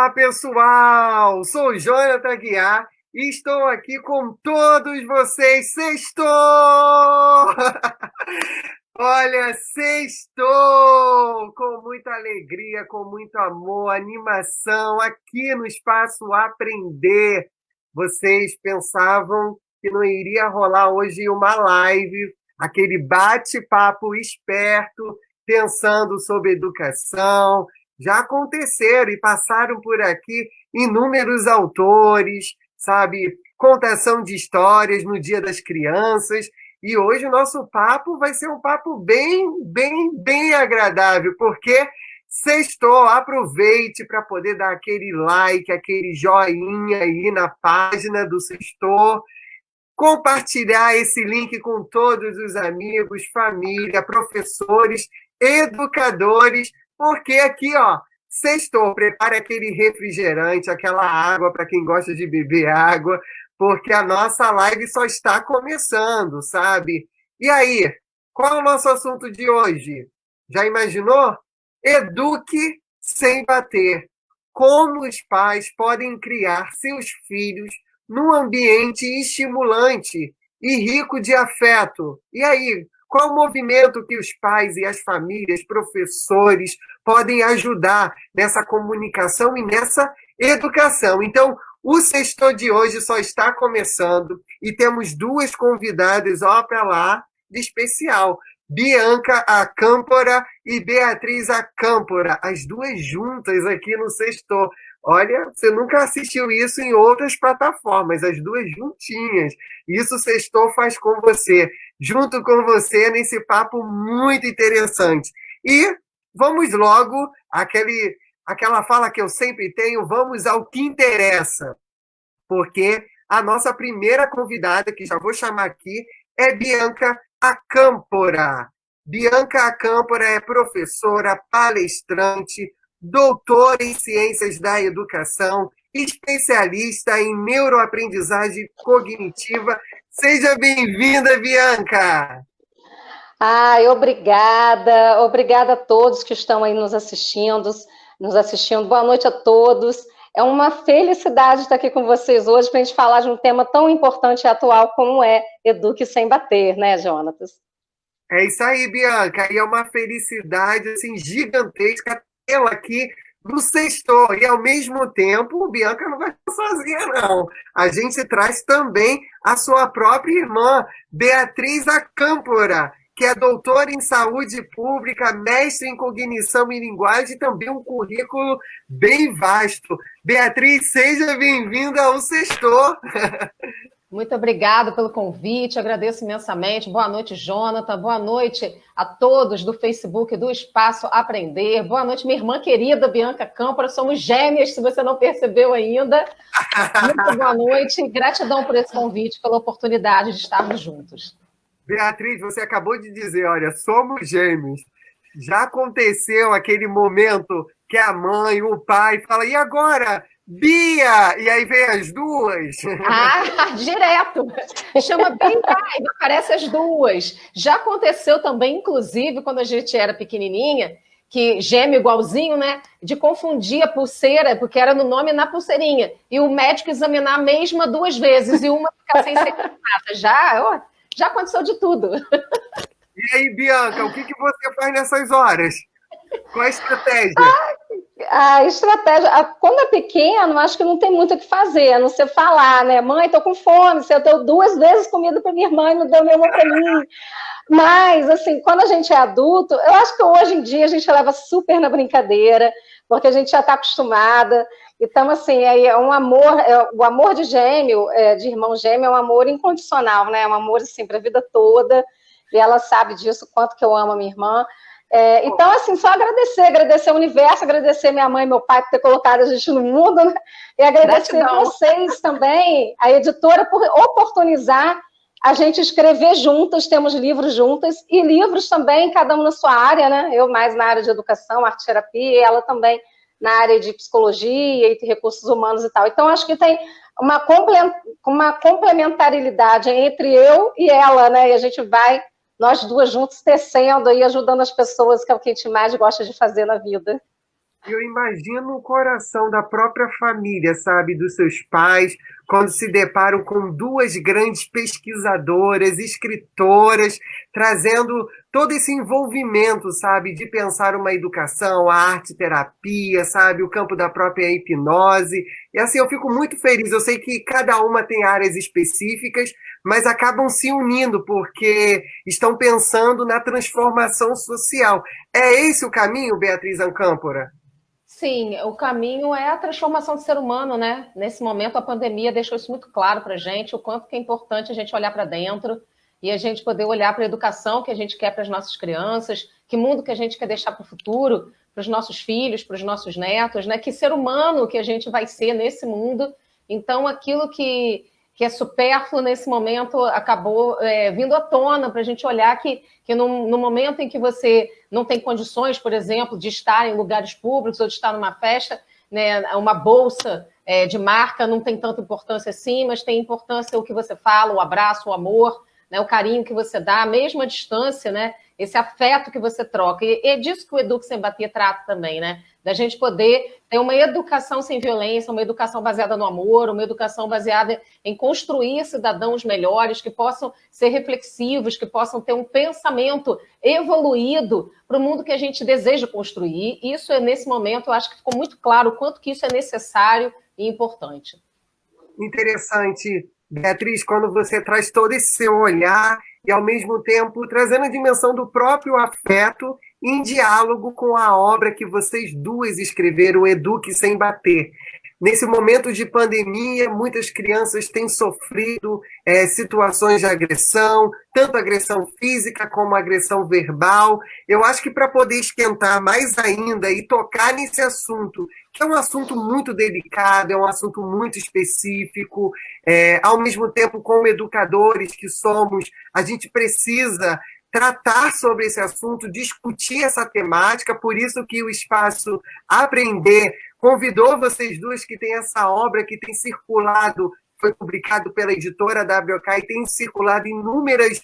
Olá, pessoal! Sou Jonathan Aguiar e estou aqui com todos vocês. Sextou! Olha, sextou! Com muita alegria, com muito amor, animação, aqui no Espaço Aprender. Vocês pensavam que não iria rolar hoje uma live, aquele bate-papo esperto, pensando sobre educação. Já aconteceram e passaram por aqui inúmeros autores, sabe? Contação de histórias no Dia das Crianças. E hoje o nosso papo vai ser um papo bem agradável, porque sextou, aproveite para poder dar aquele like, aquele joinha aí na página do Sextou, compartilhar esse link com todos os amigos, família, professores, educadores, porque aqui, ó, sextou, prepare aquele refrigerante, aquela água para quem gosta de beber água, porque a nossa live só está começando, sabe? E aí, qual é o nosso assunto de hoje? Já imaginou? Eduque sem bater. Como os pais podem criar seus filhos num ambiente estimulante e rico de afeto. E aí, qual o movimento que os pais e as famílias, professores, podem ajudar nessa comunicação e nessa educação? Então, o Sextou de hoje só está começando e temos duas convidadas, ó, para lá, de especial. Bianca Acâmpora e Beatriz Acâmpora, as duas juntas aqui no Sextou. Olha, você nunca assistiu isso em outras plataformas, as duas juntinhas. Isso o Sextou faz com você, junto com você, nesse papo muito interessante. E vamos logo, aquela fala que eu sempre tenho, vamos ao que interessa. Porque a nossa primeira convidada, que já vou chamar aqui, é Bianca Acâmpora. Bianca Acâmpora é professora, palestrante, doutora em Ciências da Educação, especialista em neuroaprendizagem cognitiva. Seja bem-vinda, Bianca! Ai, obrigada. Obrigada a todos que estão aí nos assistindo. Boa noite a todos. É uma felicidade estar aqui com vocês hoje para a gente falar de um tema tão importante e atual como é Eduque Sem Bater, né, Jonatas? É isso aí, Bianca. E é uma felicidade assim, gigantesca tê-la aqui no Sextou. E, ao mesmo tempo, Bianca não vai estar sozinha, não. A gente traz também a sua própria irmã, Beatriz Acâmpora, que é doutora em saúde pública, mestre em cognição e linguagem e também um currículo bem vasto. Beatriz, seja bem-vinda ao Sextou. Muito obrigada pelo convite, agradeço imensamente. Boa noite, Jonathan. Boa noite a todos do Facebook do Espaço Aprender. Boa noite, minha irmã querida Bianca Acâmpora. Somos gêmeas, se você não percebeu ainda. Muito boa noite. Gratidão por esse convite, pela oportunidade de estarmos juntos. Beatriz, você acabou de dizer, olha, somos gêmeos. Já aconteceu aquele momento que a mãe, o pai fala, e agora? Bia! E aí vem as duas. Ah, direto. Chama bem pai, aparece as duas. Já aconteceu também, inclusive, quando a gente era pequenininha, que gêmeo igualzinho, né? De confundir a pulseira, porque era no nome na pulseirinha. E o médico examinar a mesma duas vezes e uma ficar sem ser tratada. Já aconteceu de tudo. E aí, Bianca, o que você faz nessas horas? Qual a estratégia? A estratégia, quando é pequeno, acho que não tem muito o que fazer, a não ser falar, né? Mãe, tô com fome, você deu 2 vezes comida para minha irmã e não deu nenhuma para mim. Mas, assim, quando a gente é adulto, eu acho que hoje em dia a gente leva super na brincadeira, porque a gente já está acostumada. Então, assim, é um amor, o amor de gêmeo, de irmão gêmeo, é um amor incondicional, né? É um amor, assim, para a vida toda. E ela sabe disso, quanto que eu amo a minha irmã. Então, assim, só agradecer ao universo, agradecer minha mãe e meu pai por ter colocado a gente no mundo, né? E agradecer vocês também, a editora, por oportunizar a gente escrever juntas, temos livros juntas, e livros também, cada um na sua área, né? Eu mais na área de educação, arte-terapia, e ela também na área de psicologia e recursos humanos e tal. Então, acho que tem uma complementaridade entre eu e ela, né? E a gente vai, nós duas juntas, tecendo e ajudando as pessoas, que é o que a gente mais gosta de fazer na vida. Eu imagino o coração da própria família, sabe, dos seus pais, quando se deparam com duas grandes pesquisadoras, escritoras, trazendo todo esse envolvimento, sabe, de pensar uma educação, a arte-terapia, sabe, o campo da própria hipnose. E assim, eu fico muito feliz. Eu sei que cada uma tem áreas específicas, mas acabam se unindo porque estão pensando na transformação social. É esse o caminho, Beatriz Ancâmpora? Sim, o caminho é a transformação do ser humano, né? Nesse momento, a pandemia deixou isso muito claro para a gente, o quanto que é importante a gente olhar para dentro e a gente poder olhar para a educação que a gente quer para as nossas crianças, que mundo que a gente quer deixar para o futuro, para os nossos filhos, para os nossos netos, né? Que ser humano que a gente vai ser nesse mundo. Então, aquilo que é supérfluo nesse momento acabou vindo à tona para a gente olhar que no momento em que você não tem condições, por exemplo, de estar em lugares públicos ou de estar numa festa, né, uma bolsa de marca não tem tanta importância assim, mas tem importância o que você fala, o abraço, o amor, né, o carinho que você dá, mesmo à distância, né, esse afeto que você troca. E é disso que o Eduque Sem Bater trata também, né? Da gente poder ter uma educação sem violência, uma educação baseada no amor, uma educação baseada em construir cidadãos melhores, que possam ser reflexivos, que possam ter um pensamento evoluído para o mundo que a gente deseja construir. Isso, nesse momento, eu acho que ficou muito claro o quanto que isso é necessário e importante. Interessante, Beatriz, quando você traz todo esse seu olhar e, ao mesmo tempo, trazendo a dimensão do próprio afeto em diálogo com a obra que vocês duas escreveram, Eduque Sem Bater. Nesse momento de pandemia, muitas crianças têm sofrido situações de agressão, tanto agressão física como agressão verbal. Eu acho que para poder esquentar mais ainda e tocar nesse assunto, que é um assunto muito delicado, é um assunto muito específico, ao mesmo tempo, como educadores que somos, a gente precisa tratar sobre esse assunto, discutir essa temática, por isso que o Espaço Aprender convidou vocês duas que têm essa obra que tem circulado, foi publicado pela editora WK e tem circulado em inúmeras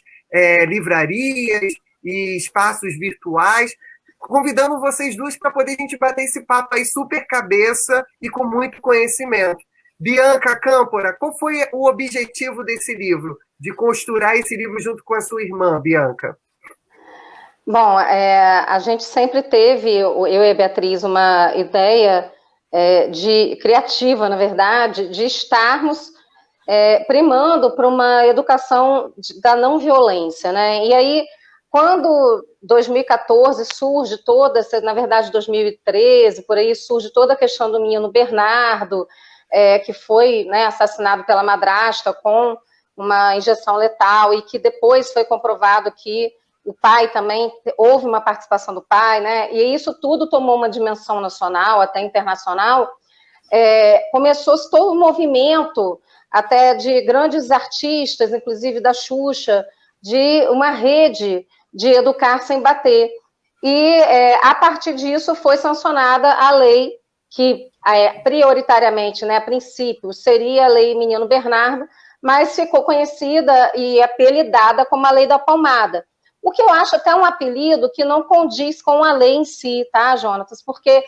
livrarias e espaços virtuais, convidando vocês duas para poder a gente bater esse papo aí super cabeça e com muito conhecimento. Bianca Câmpora, qual foi o objetivo desse livro? De costurar esse livro junto com a sua irmã, Bianca? Bom, a gente sempre teve, eu e a Beatriz, uma ideia criativa, na verdade, de estarmos primando para uma educação da não violência, né? E aí, quando 2014 surge toda, na verdade 2013, por aí surge toda a questão do menino Bernardo, que foi, né, assassinado pela madrasta com uma injeção letal e que depois foi comprovado que o pai também, houve uma participação do pai, né? E isso tudo tomou uma dimensão nacional, até internacional. Começou-se todo um movimento, até de grandes artistas, inclusive da Xuxa, de uma rede de educar sem bater. E, a partir disso, foi sancionada a lei que, prioritariamente, né, a princípio, seria a Lei Menino Bernardo, mas ficou conhecida e apelidada como a Lei da Palmada. O que eu acho até um apelido que não condiz com a lei em si, tá, Jonatas? Porque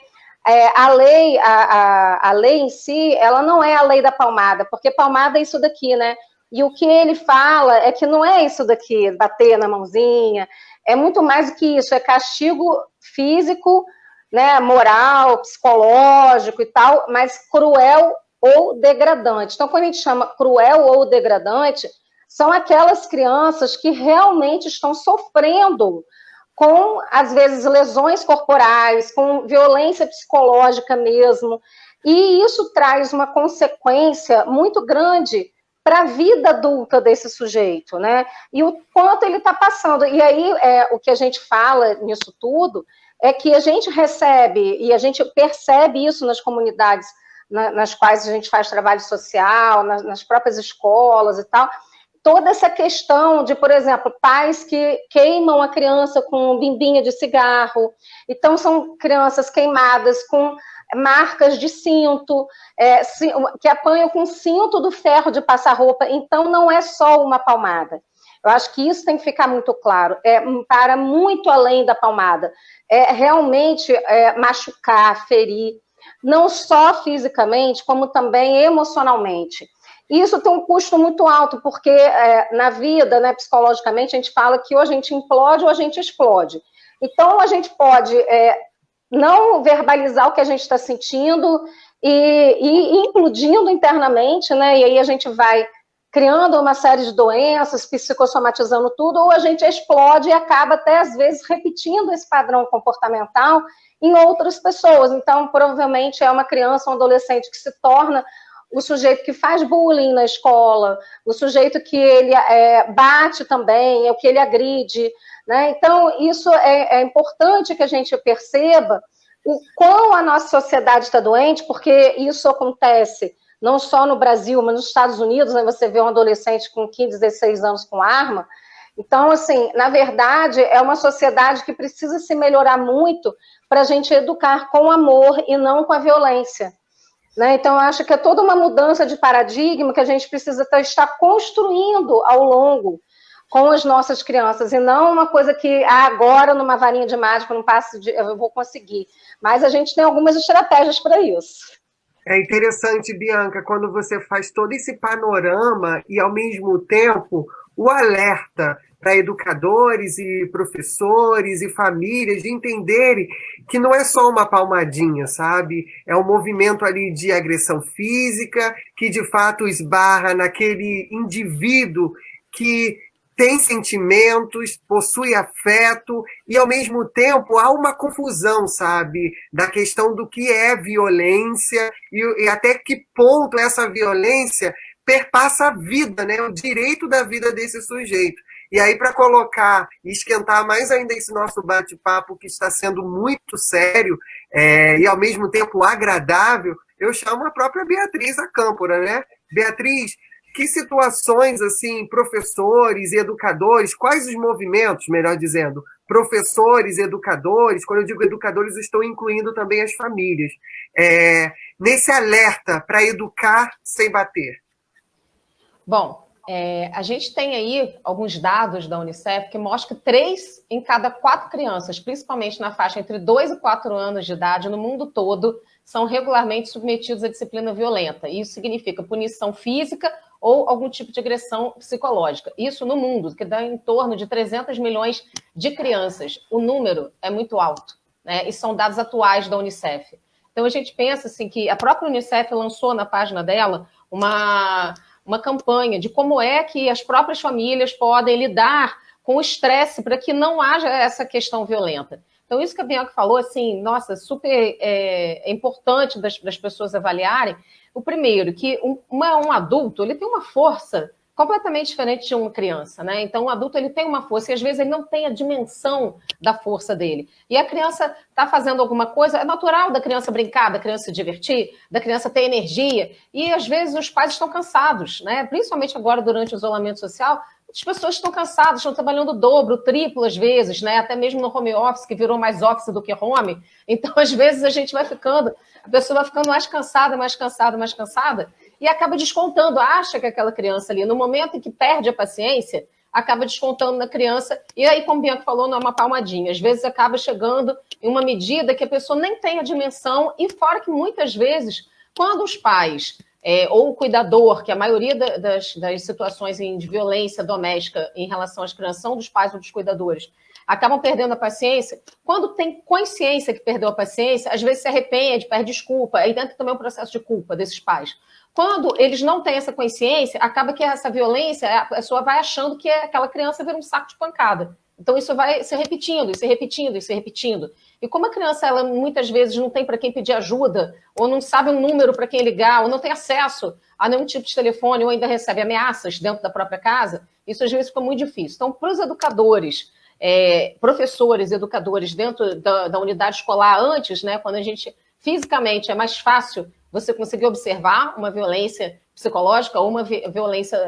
a lei em si, ela não é a lei da palmada, porque palmada é isso daqui, né? E o que ele fala é que não é isso daqui, bater na mãozinha, é muito mais do que isso, é castigo físico, né, moral, psicológico e tal, mas cruel ou degradante. Então, quando a gente chama cruel ou degradante, são aquelas crianças que realmente estão sofrendo com, às vezes, lesões corporais, com violência psicológica mesmo, e isso traz uma consequência muito grande para a vida adulta desse sujeito, né? E o quanto ele está passando. E aí, o que a gente fala nisso tudo é que a gente recebe, e a gente percebe isso nas comunidades nas quais a gente faz trabalho social, nas próprias escolas e tal, toda essa questão de, por exemplo, pais que queimam a criança com bimbinha de cigarro, então são crianças queimadas com marcas de cinto, que apanham com cinto do ferro de passar roupa, então não é só uma palmada. Eu acho que isso tem que ficar muito claro. Para muito além da palmada. Realmente machucar, ferir, não só fisicamente, como também emocionalmente. E isso tem um custo muito alto, porque na vida, né, psicologicamente, a gente fala que ou a gente implode ou a gente explode. Então, a gente pode não verbalizar o que a gente está sentindo e implodindo internamente, né? E aí a gente vai criando uma série de doenças, psicossomatizando tudo, ou a gente explode e acaba até, às vezes, repetindo esse padrão comportamental em outras pessoas. Então, provavelmente, é uma criança, um adolescente que se torna o sujeito que faz bullying na escola, o sujeito que ele bate também, é o que ele agride, né? Então, isso é importante que a gente perceba o quão a nossa sociedade está doente, porque isso acontece não só no Brasil, mas nos Estados Unidos, né? Você vê um adolescente com 15, 16 anos com arma. Então, assim, na verdade, é uma sociedade que precisa se melhorar muito para a gente educar com amor e não com a violência. Né? Então, eu acho que é toda uma mudança de paradigma que a gente precisa estar construindo ao longo com as nossas crianças, e não uma coisa que agora, numa varinha de mágica, num passe eu vou conseguir. Mas a gente tem algumas estratégias para isso. É interessante, Bianca, quando você faz todo esse panorama e, ao mesmo tempo, o alerta para educadores e professores e famílias de entenderem que não é só uma palmadinha, sabe? É um movimento ali de agressão física que, de fato, esbarra naquele indivíduo que tem sentimentos, possui afeto e, ao mesmo tempo, há uma confusão, sabe? Da questão do que é violência e até que ponto essa violência perpassa a vida, né? O direito da vida desse sujeito. E aí, para colocar e esquentar mais ainda esse nosso bate-papo, que está sendo muito sério e, ao mesmo tempo, agradável, eu chamo a própria Beatriz Acâmpora, né? Beatriz, que situações, assim, professores e educadores, quais os movimentos, melhor dizendo, professores, educadores, quando eu digo educadores, estou incluindo também as famílias, nesse alerta para educar sem bater? Bom, a gente tem aí alguns dados da Unicef que mostram que 3 em cada 4 crianças, principalmente na faixa entre 2 e 4 anos de idade, no mundo todo, são regularmente submetidos à disciplina violenta. Isso significa punição física ou algum tipo de agressão psicológica. Isso no mundo, que dá em torno de 300 milhões de crianças. O número é muito alto, né? E são dados atuais da Unicef. Então, a gente pensa assim, que a própria Unicef lançou na página dela uma campanha de como é que as próprias famílias podem lidar com o estresse para que não haja essa questão violenta. Então, isso que a Bianca falou, assim, nossa, super importante das pessoas avaliarem. O primeiro, que um adulto, ele tem uma força completamente diferente de uma criança, né? Então, um adulto, ele tem uma força e, às vezes, ele não tem a dimensão da força dele. E a criança está fazendo alguma coisa, é natural da criança brincar, da criança se divertir, da criança ter energia. E, às vezes, os pais estão cansados, né? Principalmente agora, durante o isolamento social, as pessoas estão cansadas, estão trabalhando o dobro, o triplo às vezes, né? Até mesmo no home office, que virou mais office do que home. Então, às vezes, a gente vai ficando, a pessoa vai ficando mais cansada, e acaba descontando, acha que aquela criança ali, no momento em que perde a paciência, acaba descontando na criança, e aí, como o Bianca falou, não é uma palmadinha. Às vezes acaba chegando em uma medida que a pessoa nem tem a dimensão, e fora que muitas vezes, quando os pais ou o cuidador, que a maioria das situações de violência doméstica em relação às crianças são dos pais ou dos cuidadores, acabam perdendo a paciência. Quando tem consciência que perdeu a paciência, às vezes se arrepende, pede desculpa, aí entra também um processo de culpa desses pais. Quando eles não têm essa consciência, acaba que essa violência, a pessoa vai achando que aquela criança vira um saco de pancada. Então, isso vai se repetindo, e se repetindo, e se repetindo. E como a criança, ela muitas vezes não tem para quem pedir ajuda, ou não sabe um número para quem ligar, ou não tem acesso a nenhum tipo de telefone, ou ainda recebe ameaças dentro da própria casa, isso às vezes fica muito difícil. Então, para os educadores, professores, educadores dentro da unidade escolar, antes, né, quando a gente fisicamente é mais fácil você conseguir observar uma violência psicológica ou uma violência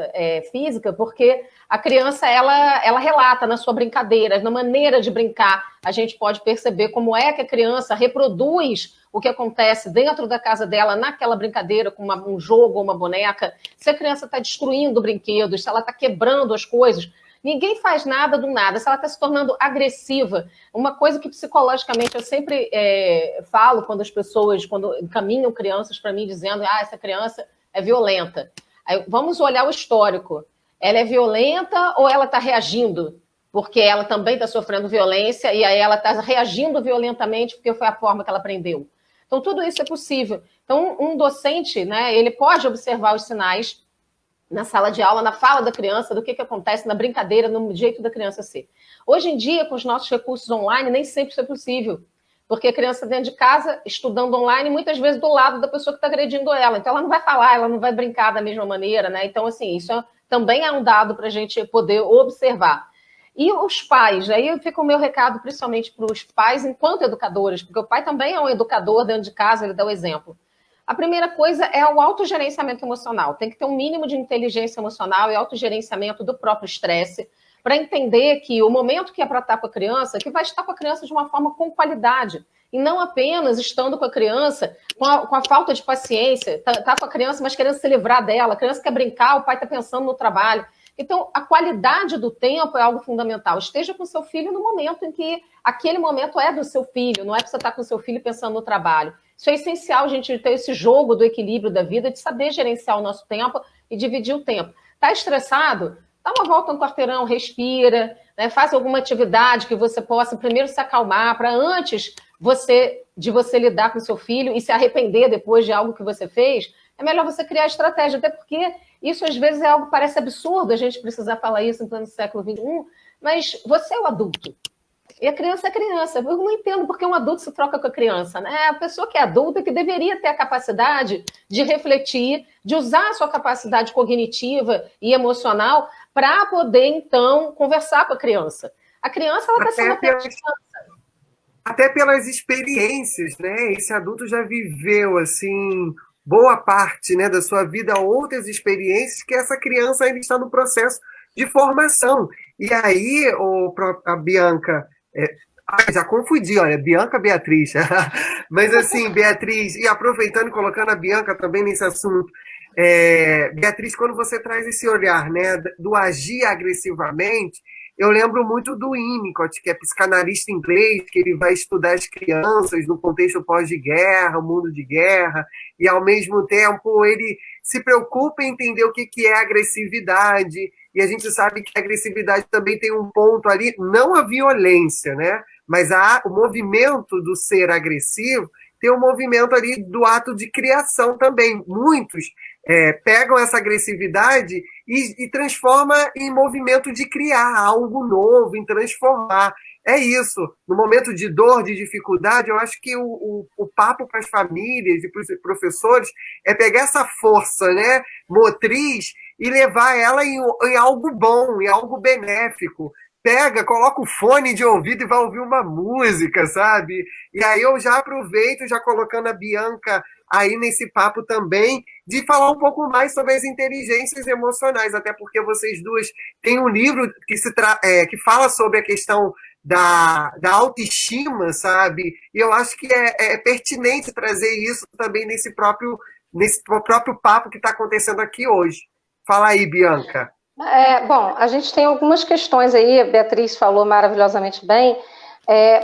física, porque a criança, ela relata na sua brincadeira, na maneira de brincar, a gente pode perceber como é que a criança reproduz o que acontece dentro da casa dela, naquela brincadeira, com um jogo ou uma boneca, se a criança está destruindo brinquedos, se ela está quebrando as coisas. Ninguém faz nada do nada. Se ela está se tornando agressiva, uma coisa que psicologicamente eu sempre falo quando as pessoas, quando encaminham crianças para mim dizendo, essa criança é violenta. Aí, vamos olhar o histórico. Ela é violenta ou ela está reagindo? Porque ela também está sofrendo violência e aí ela está reagindo violentamente porque foi a forma que ela aprendeu. Então, tudo isso é possível. Então, um docente, né, ele pode observar os sinais na sala de aula, na fala da criança, do que acontece na brincadeira, no jeito da criança ser. Hoje em dia, com os nossos recursos online, nem sempre isso é possível, porque a criança dentro de casa, estudando online, muitas vezes do lado da pessoa que está agredindo ela. Então, ela não vai falar, ela não vai brincar da mesma maneira, né? Então, assim, isso também é um dado para a gente poder observar. E os pais, aí fica o meu recado principalmente para os pais enquanto educadores, porque o pai também é um educador dentro de casa, ele dá o exemplo. A primeira coisa é o autogerenciamento emocional. Tem que ter um mínimo de inteligência emocional e autogerenciamento do próprio estresse para entender que o momento que é para estar com a criança, que vai estar com a criança de uma forma com qualidade. E não apenas estando com a criança com a falta de paciência. Tá com a criança, mas querendo se livrar dela. A criança quer brincar, o pai está pensando no trabalho. Então, a qualidade do tempo é algo fundamental. Esteja com seu filho no momento em que aquele momento é do seu filho, não é para você estar com seu filho pensando no trabalho. Isso é essencial, a gente ter esse jogo do equilíbrio da vida, de saber gerenciar o nosso tempo e dividir o tempo. Está estressado? Dá uma volta no quarteirão, respira, né? Faz alguma atividade que você possa primeiro se acalmar, para antes de você lidar com seu filho e se arrepender depois de algo que você fez, é melhor você criar estratégia, até porque isso às vezes é algo que parece absurdo a gente precisar falar isso em pleno século XXI, mas você é o adulto. E a criança é criança. Eu não entendo porque um adulto se troca com a criança, né? A pessoa que é adulta que deveria ter a capacidade de refletir, de usar a sua capacidade cognitiva e emocional para poder, então, conversar com a criança. A criança, ela está sendo apenas criança. Até pelas experiências, né? Esse adulto já viveu, assim, boa parte, né, da sua vida, outras experiências que essa criança ainda está no processo de formação. E aí, a Bianca... já confundi, olha, Bianca, Beatriz. Mas assim, Beatriz, e aproveitando e colocando a Bianca também nesse assunto, Beatriz, quando você traz esse olhar, né, do agir agressivamente, eu lembro muito do Winnicott, que é psicanalista inglês, que ele vai estudar as crianças no contexto pós-guerra, o mundo de guerra, e ao mesmo tempo ele se preocupa em entender o que é agressividade, e a gente sabe que a agressividade também tem um ponto ali, não a violência, né? Mas o movimento do ser agressivo tem um movimento ali do ato de criação também. Muitos pegam essa agressividade e transforma em movimento de criar algo novo, em transformar. É isso. No momento de dor, de dificuldade, eu acho que o papo para as famílias e para os professores é pegar essa força, né, motriz e levar ela em algo bom, em algo benéfico. Pega, coloca o fone de ouvido e vai ouvir uma música, sabe? E aí eu já aproveito, já colocando a Bianca aí nesse papo também, de falar um pouco mais sobre as inteligências emocionais, até porque vocês duas têm um livro que fala sobre a questão da autoestima, sabe? E eu acho que é pertinente trazer isso também nesse próprio papo que está acontecendo aqui hoje. Fala aí, Bianca. Bom, a gente tem algumas questões aí, a Beatriz falou maravilhosamente bem.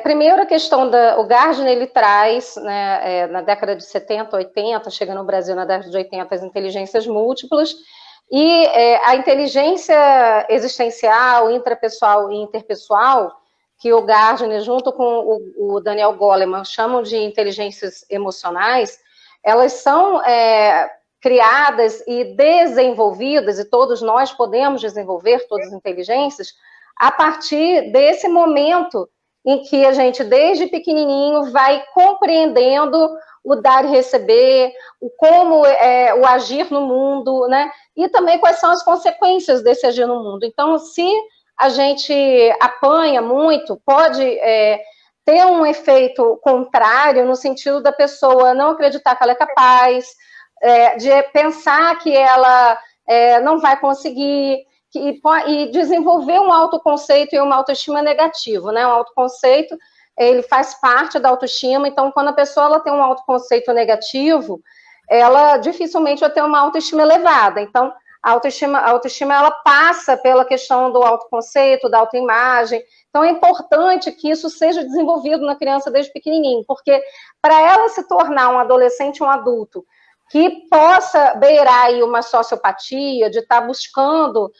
Primeiro, a questão o Gardner, ele traz, né, na década de 70, 80, chega no Brasil na década de 80, as inteligências múltiplas, e a inteligência existencial, intrapessoal e interpessoal, que o Gardner, junto com o Daniel Goleman, chamam de inteligências emocionais, elas são criadas e desenvolvidas, e todos nós podemos desenvolver todas as inteligências, a partir desse momento em que a gente, desde pequenininho, vai compreendendo o dar e receber, o agir no mundo, né? E também quais são as consequências desse agir no mundo. Então, se a gente apanha muito, pode ter um efeito contrário, no sentido da pessoa não acreditar que ela é capaz, de pensar que ela não vai conseguir, e desenvolver um autoconceito e uma autoestima negativo, né? Um autoconceito, ele faz parte da autoestima, então quando a pessoa ela tem um autoconceito negativo, ela dificilmente vai ter uma autoestima elevada. Então, A autoestima ela passa pela questão do autoconceito, da autoimagem. Então, é importante que isso seja desenvolvido na criança desde pequenininho, porque para ela se tornar um adolescente, um adulto, que possa beirar aí uma sociopatia, de estar buscando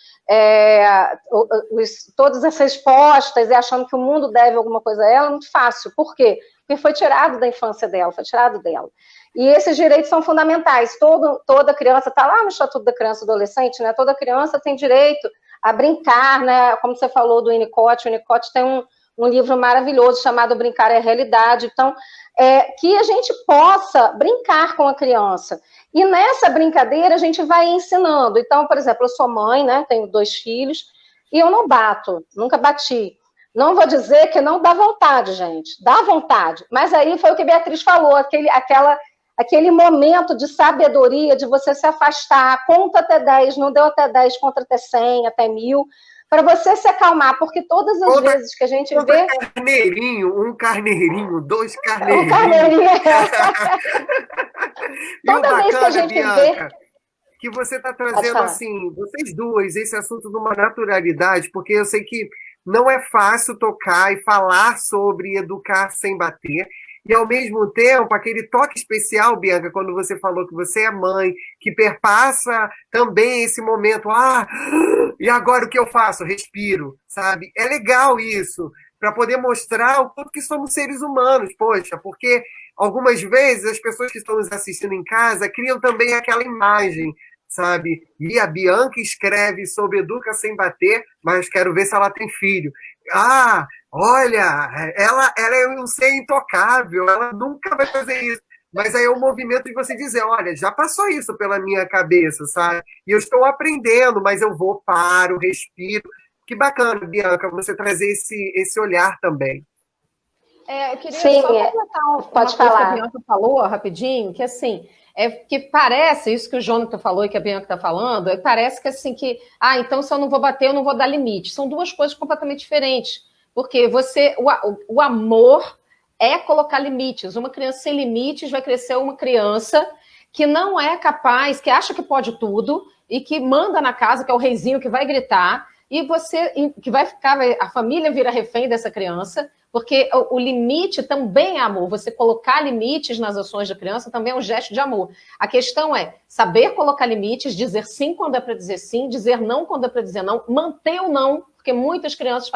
todas essas respostas e achando que o mundo deve alguma coisa a ela, é muito fácil. Por quê? Porque foi tirado da infância dela, foi tirado dela. E esses direitos são fundamentais. Toda criança, está lá no Estatuto da Criança e Adolescente, né? Toda criança tem direito a brincar, né? Como você falou do Winnicott, o Winnicott tem um livro maravilhoso chamado Brincar é Realidade. Então, que a gente possa brincar com a criança. E nessa brincadeira a gente vai ensinando. Então, por exemplo, eu sou mãe, né? Tenho 2 filhos, e eu não bato, nunca bati. Não vou dizer que não dá vontade, gente. Dá vontade. Mas aí foi o que a Beatriz falou, aquele momento de sabedoria, de você se afastar, conta até 10, não deu até 10, conta até 100, até 1000, para você se acalmar, porque todas as vezes que a gente vê... Um carneirinho, 2 carneirinhos. Um carneirinho. E o Toda vez que a bacana, gente Bianca, vê... que você está trazendo, assim, vocês duas, esse assunto de uma naturalidade, porque eu sei que não é fácil tocar e falar sobre educar sem bater, e ao mesmo tempo, aquele toque especial, Bianca, quando você falou que você é mãe, que perpassa também esse momento, e agora o que eu faço? Respiro, sabe? É legal isso, para poder mostrar o quanto que somos seres humanos, poxa, porque algumas vezes as pessoas que estão nos assistindo em casa criam também aquela imagem, sabe? E a Bianca escreve sobre educa sem bater, mas quero ver se ela tem filho. Olha, ela é um ser intocável, ela nunca vai fazer isso. Mas aí é o movimento de você dizer, olha, já passou isso pela minha cabeça, sabe? E eu estou aprendendo, mas eu paro, respiro. Que bacana, Bianca, você trazer esse olhar também. Eu queria só completar uma coisa que a Bianca falou, rapidinho, que assim, que parece, isso que o Jonathan falou e que a Bianca está falando, parece que assim, então se eu não vou bater, eu não vou dar limite. São duas coisas completamente diferentes. Porque o amor é colocar limites. Uma criança sem limites vai crescer uma criança que não é capaz, que acha que pode tudo e que manda na casa, que é o reizinho que vai gritar, e que vai ficar, a família vira refém dessa criança, porque o limite também é amor. Você colocar limites nas ações da criança também é um gesto de amor. A questão é saber colocar limites, dizer sim quando é para dizer sim, dizer não quando é para dizer não, manter o não, porque muitas crianças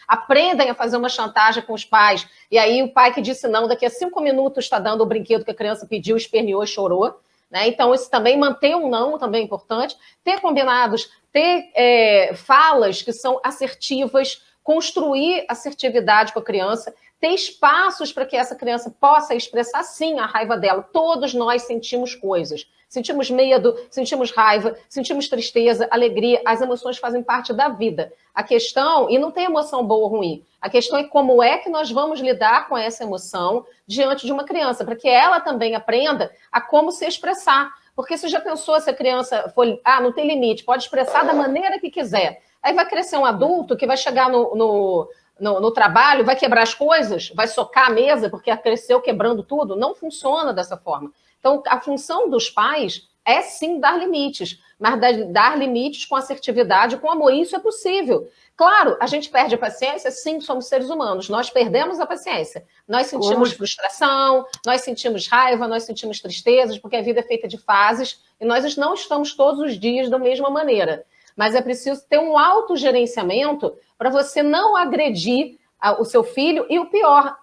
aprendem a fazer uma chantagem com os pais, e aí o pai que disse não, daqui a 5 minutos está dando o brinquedo que a criança pediu, esperneou e chorou. Né? Então, isso também, manter um não também é importante. Ter combinados, ter falas que são assertivas, construir assertividade com a criança, ter espaços para que essa criança possa expressar, sim, a raiva dela. Todos nós sentimos coisas. Sentimos medo, sentimos raiva, sentimos tristeza, alegria. As emoções fazem parte da vida. A questão, e não tem emoção boa ou ruim, a questão é como é que nós vamos lidar com essa emoção diante de uma criança, para que ela também aprenda a como se expressar. Porque você já pensou se a criança for, não tem limite, pode expressar da maneira que quiser. Aí vai crescer um adulto que vai chegar no trabalho, vai quebrar as coisas, vai socar a mesa porque cresceu quebrando tudo. Não funciona dessa forma. Então, a função dos pais é sim dar limites, mas dar limites com assertividade, com amor. Isso é possível. Claro, a gente perde a paciência, sim, somos seres humanos. Nós perdemos a paciência. Nós sentimos frustração, nós sentimos raiva, nós sentimos tristezas, porque a vida é feita de fases e nós não estamos todos os dias da mesma maneira. Mas é preciso ter um autogerenciamento para você não agredir o seu filho e, o pior,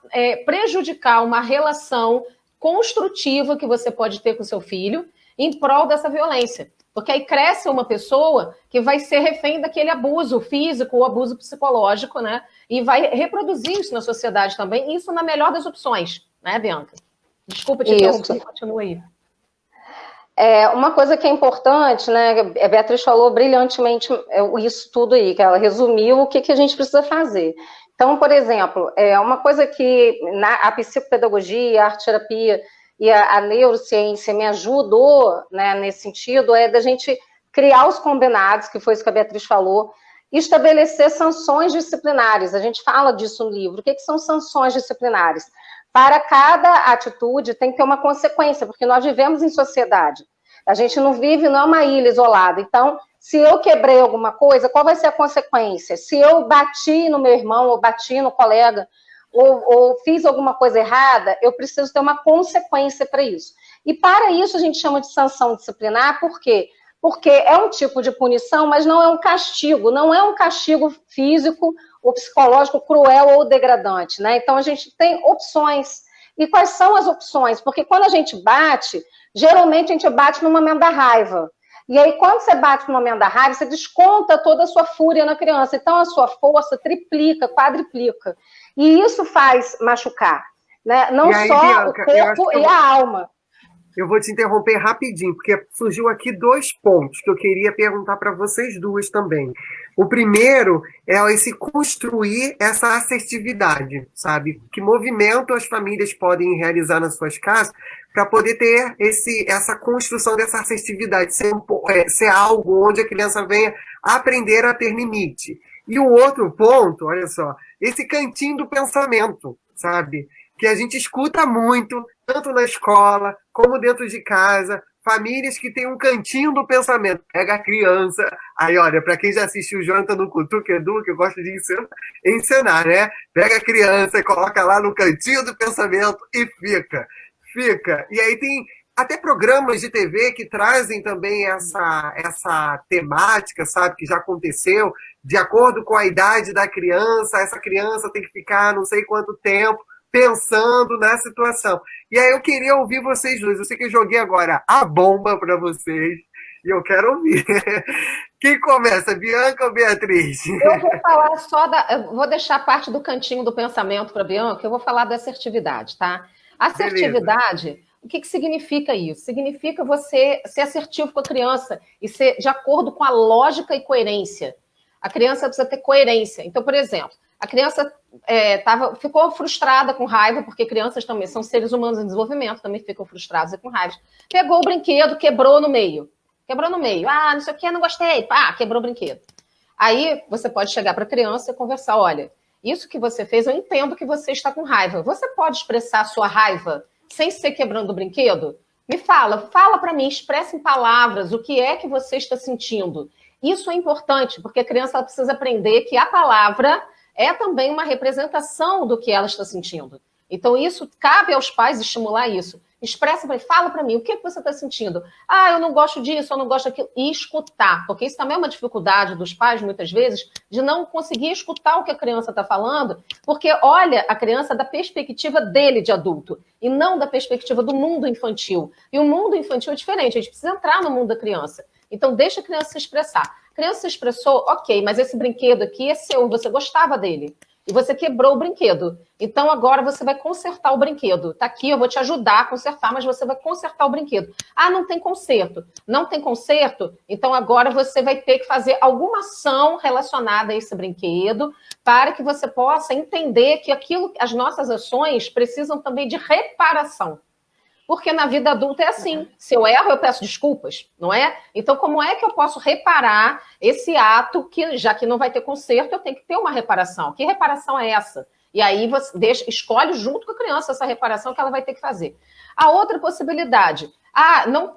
prejudicar uma relação construtiva que você pode ter com o seu filho em prol dessa violência. Porque aí cresce uma pessoa que vai ser refém daquele abuso físico ou abuso psicológico, né? E vai reproduzir isso na sociedade também, isso na melhor das opções, né, Bianca? Desculpa te interromper, continua aí. Uma coisa que é importante, né? A Beatriz falou brilhantemente isso tudo aí, que ela resumiu o que a gente precisa fazer. Então, por exemplo, uma coisa que a psicopedagogia, a arte-terapia e a neurociência me ajudou, né, nesse sentido, da gente criar os combinados, que foi isso que a Beatriz falou, e estabelecer sanções disciplinares. A gente fala disso no livro. O que são sanções disciplinares? Para cada atitude tem que ter uma consequência, porque nós vivemos em sociedade. A gente não vive, não é uma ilha isolada. Então, se eu quebrei alguma coisa, qual vai ser a consequência? Se eu bati no meu irmão, ou bati no colega, ou fiz alguma coisa errada, eu preciso ter uma consequência para isso. E para isso a gente chama de sanção disciplinar, por quê? Porque é um tipo de punição, mas não é um castigo, não é um castigo físico ou psicológico cruel ou degradante, né? Então a gente tem opções. E quais são as opções? Porque quando a gente bate, geralmente a gente bate no momento da raiva. E aí, quando você bate no momento da raiva, você desconta toda a sua fúria na criança. Então, a sua força triplica, quadriplica. E isso faz machucar, né? Não aí, só Bianca, o corpo e a alma. Eu vou te interromper rapidinho, porque surgiu aqui 2 pontos que eu queria perguntar para vocês duas também. O primeiro é esse construir essa assertividade, sabe? Que movimento as famílias podem realizar nas suas casas para poder ter essa construção dessa assertividade, ser algo onde a criança venha aprender a ter limite. E o outro ponto, olha só, esse cantinho do pensamento, sabe? Que a gente escuta muito, tanto na escola como dentro de casa, famílias que têm um cantinho do pensamento. Pega a criança, aí olha, para quem já assistiu Jonathan no Cutuca Edu, que eu gosto de ensinar, né? Pega a criança e coloca lá no cantinho do pensamento e fica. E aí tem até programas de TV que trazem também essa temática, sabe, que já aconteceu, de acordo com a idade da criança, essa criança tem que ficar não sei quanto tempo pensando na situação. E aí eu queria ouvir vocês dois. Eu sei que eu joguei agora a bomba para vocês e eu quero ouvir. Quem começa, Bianca ou Beatriz? Eu vou falar eu vou deixar a parte do cantinho do pensamento para a Bianca, eu vou falar da assertividade, tá? Assertividade, beleza. O que significa isso? Significa você ser assertivo com a criança e ser de acordo com a lógica e coerência. A criança precisa ter coerência. Então, por exemplo, a criança ficou frustrada, com raiva, porque crianças também são seres humanos em desenvolvimento, também ficam frustrados e com raiva. Pegou o brinquedo, quebrou no meio. Ah, não sei o que, não gostei. Pá, quebrou o brinquedo. Aí você pode chegar para a criança e conversar, olha, isso que você fez, eu entendo que você está com raiva. Você pode expressar a sua raiva sem ser quebrando o brinquedo? Me fala para mim, expressa em palavras o que é que você está sentindo. Isso é importante, porque a criança ela precisa aprender que a palavra é também uma representação do que ela está sentindo. Então, isso cabe aos pais estimular isso. Expressa para ele, fala para mim, o que você está sentindo? Ah, eu não gosto disso, eu não gosto daquilo. E escutar, porque isso também é uma dificuldade dos pais, muitas vezes, de não conseguir escutar o que a criança está falando, porque olha a criança da perspectiva dele de adulto, e não da perspectiva do mundo infantil. E o mundo infantil é diferente, a gente precisa entrar no mundo da criança. Então, deixa a criança se expressar. A criança se expressou, ok, mas esse brinquedo aqui é seu, você gostava dele. E você quebrou o brinquedo. Então, agora você vai consertar o brinquedo. Tá aqui, eu vou te ajudar a consertar, mas você vai consertar o brinquedo. Ah, não tem conserto. Não tem conserto? Então, agora você vai ter que fazer alguma ação relacionada a esse brinquedo para que você possa entender que as nossas ações precisam também de reparação. Porque na vida adulta é assim. Se eu erro, eu peço desculpas, não é? Então, como é que eu posso reparar esse ato que, já que não vai ter conserto, eu tenho que ter uma reparação? Que reparação é essa? E aí você escolhe junto com a criança essa reparação que ela vai ter que fazer. A outra possibilidade, não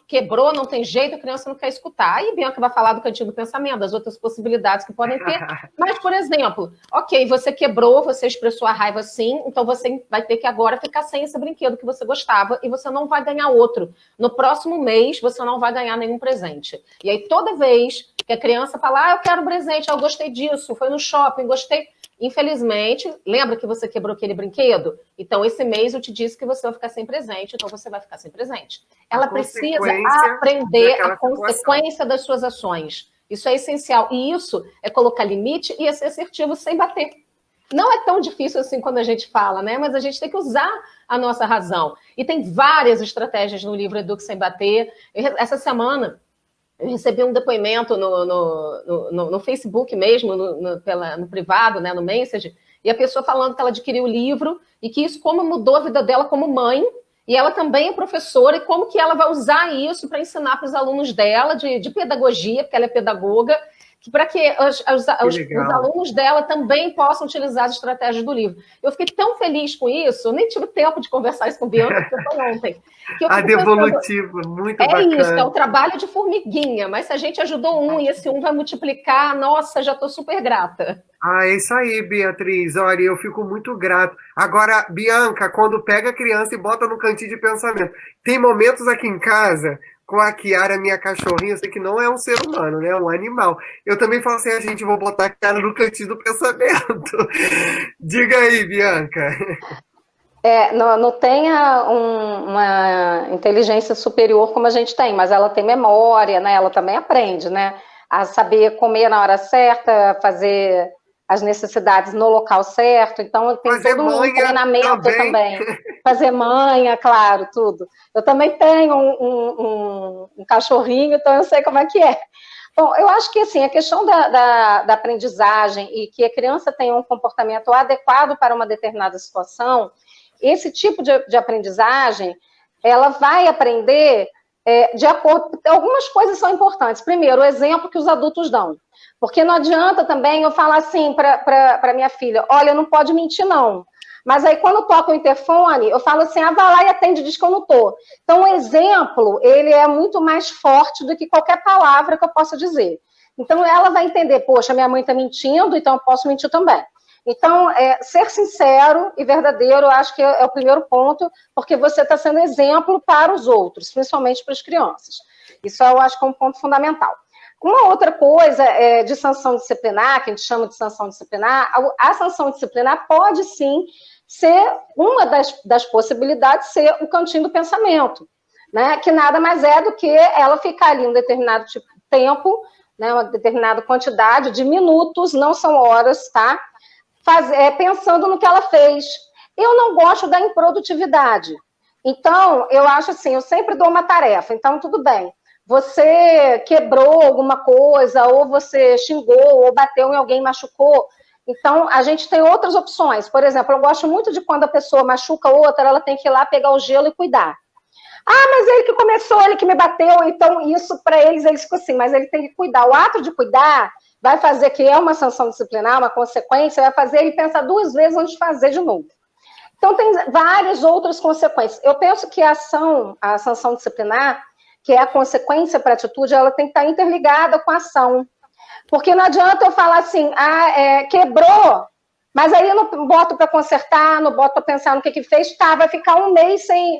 quebrou, não tem jeito, a criança não quer escutar. Aí Bianca vai falar do cantinho do pensamento, das outras possibilidades que podem ter. Mas, por exemplo, ok, você quebrou, você expressou a raiva sim, então você vai ter que agora ficar sem esse brinquedo que você gostava e você não vai ganhar outro. No próximo mês, você não vai ganhar nenhum presente. E aí, toda vez que a criança fala, eu quero um presente, eu gostei disso, foi no shopping, gostei... Infelizmente, lembra que você quebrou aquele brinquedo? Então, esse mês eu te disse que você vai ficar sem presente, então você vai ficar sem presente. Ela precisa aprender a consequência das suas ações. Isso é essencial. E isso é colocar limite e é ser assertivo sem bater. Não é tão difícil assim quando a gente fala, né? Mas a gente tem que usar a nossa razão. E tem várias estratégias no livro Eduque Sem Bater. Essa semana... eu recebi um depoimento no Facebook mesmo, no privado, né, no Messenger, e a pessoa falando que ela adquiriu o livro e que isso como mudou a vida dela como mãe, e ela também é professora, e como que ela vai usar isso para ensinar para os alunos dela de pedagogia, porque ela é pedagoga, para que os alunos dela também possam utilizar as estratégias do livro. Eu fiquei tão feliz com isso, eu nem tive tempo de conversar isso com o Bianca, porque foi ontem. A devolutiva, muito bacana. É isso, é o trabalho de formiguinha, mas se a gente ajudou um e esse um vai multiplicar, nossa, já estou super grata. É isso aí, Beatriz. Olha, eu fico muito grato. Agora, Bianca, quando pega a criança e bota no cantinho de pensamento, tem momentos aqui em casa com a Kiara, minha cachorrinha, eu sei que não é um ser humano, né? É um animal. Eu também falo assim, gente, vou botar a Kiara no cantinho do pensamento. Diga aí, Bianca. Não tenha uma inteligência superior como a gente tem, mas ela tem memória, né? Ela também aprende, né? A saber comer na hora certa, fazer as necessidades no local certo, então tem todo um treinamento também. Fazer manha, claro, tudo. Eu também tenho um cachorrinho, então eu sei como é que é. Bom, eu acho que assim, a questão da aprendizagem e que a criança tenha um comportamento adequado para uma determinada situação, esse tipo de aprendizagem, ela vai aprender de acordo... Algumas coisas são importantes. Primeiro, o exemplo que os adultos dão. Porque não adianta também eu falar assim para minha filha, olha, não pode mentir não. Mas aí quando toca o interfone, eu falo assim, vai lá e atende, diz que eu não estou. Então o exemplo, ele é muito mais forte do que qualquer palavra que eu possa dizer. Então ela vai entender, poxa, minha mãe está mentindo, então eu posso mentir também. Então, ser sincero e verdadeiro, eu acho que é o primeiro ponto, porque você está sendo exemplo para os outros, principalmente para as crianças. Isso eu acho que é um ponto fundamental. Uma outra coisa de sanção disciplinar, que a gente chama de sanção disciplinar, a sanção disciplinar pode sim ser uma das possibilidades, ser o cantinho do pensamento, né? Que nada mais é do que ela ficar ali um determinado tipo de tempo, né? Uma determinada quantidade de minutos, não são horas, tá? Pensando no que ela fez. Eu não gosto da improdutividade. Então, eu acho assim, eu sempre dou uma tarefa, então tudo bem. Você quebrou alguma coisa, ou você xingou, ou bateu em alguém, machucou. Então, a gente tem outras opções. Por exemplo, eu gosto muito de quando a pessoa machuca outra, ela tem que ir lá pegar o gelo e cuidar. Mas ele que começou, ele que me bateu, então isso para eles ficam assim, mas ele tem que cuidar. O ato de cuidar vai fazer que é uma sanção disciplinar, uma consequência, vai fazer ele pensar 2 vezes antes de fazer de novo. Então, tem várias outras consequências. Eu penso que a sanção disciplinar, que é a consequência para a atitude, ela tem que estar interligada com a ação. Porque não adianta eu falar assim, quebrou, mas aí eu não boto para consertar, não boto para pensar no que fez, vai ficar um mês sem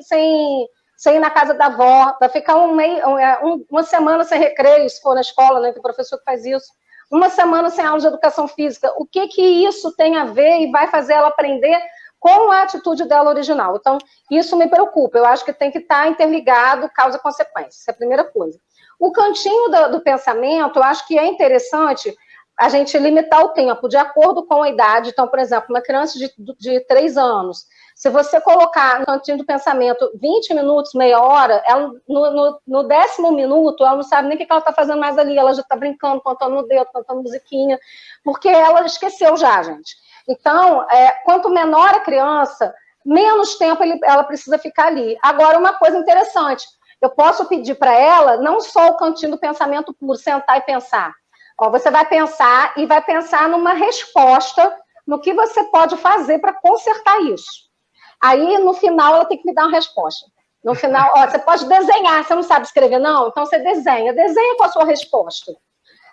ir na casa da avó, vai ficar uma semana sem recreio, se for na escola, né, que o professor faz isso. Uma semana sem aula de educação física. O que isso tem a ver e vai fazer ela aprender com a atitude dela original? Então, isso me preocupa. Eu acho que tem que estar interligado causa e consequência. Essa é a primeira coisa. O cantinho do pensamento, eu acho que é interessante a gente limitar o tempo de acordo com a idade. Então, por exemplo, uma criança de 3 anos, se você colocar no cantinho do pensamento 20 minutos, meia hora, ela, no 10º minuto, ela não sabe nem o que ela está fazendo mais ali, ela já está brincando, contando no dedo, cantando musiquinha, porque ela esqueceu já, gente. Então, quanto menor a criança, menos tempo ela precisa ficar ali. Agora, uma coisa interessante, eu posso pedir para ela, não só o cantinho do pensamento puro, sentar e pensar. Você vai pensar e vai pensar numa resposta, no que você pode fazer para consertar isso. Aí, no final, ela tem que me dar uma resposta. No final, você pode desenhar, você não sabe escrever, não? Então, você desenha com a sua resposta.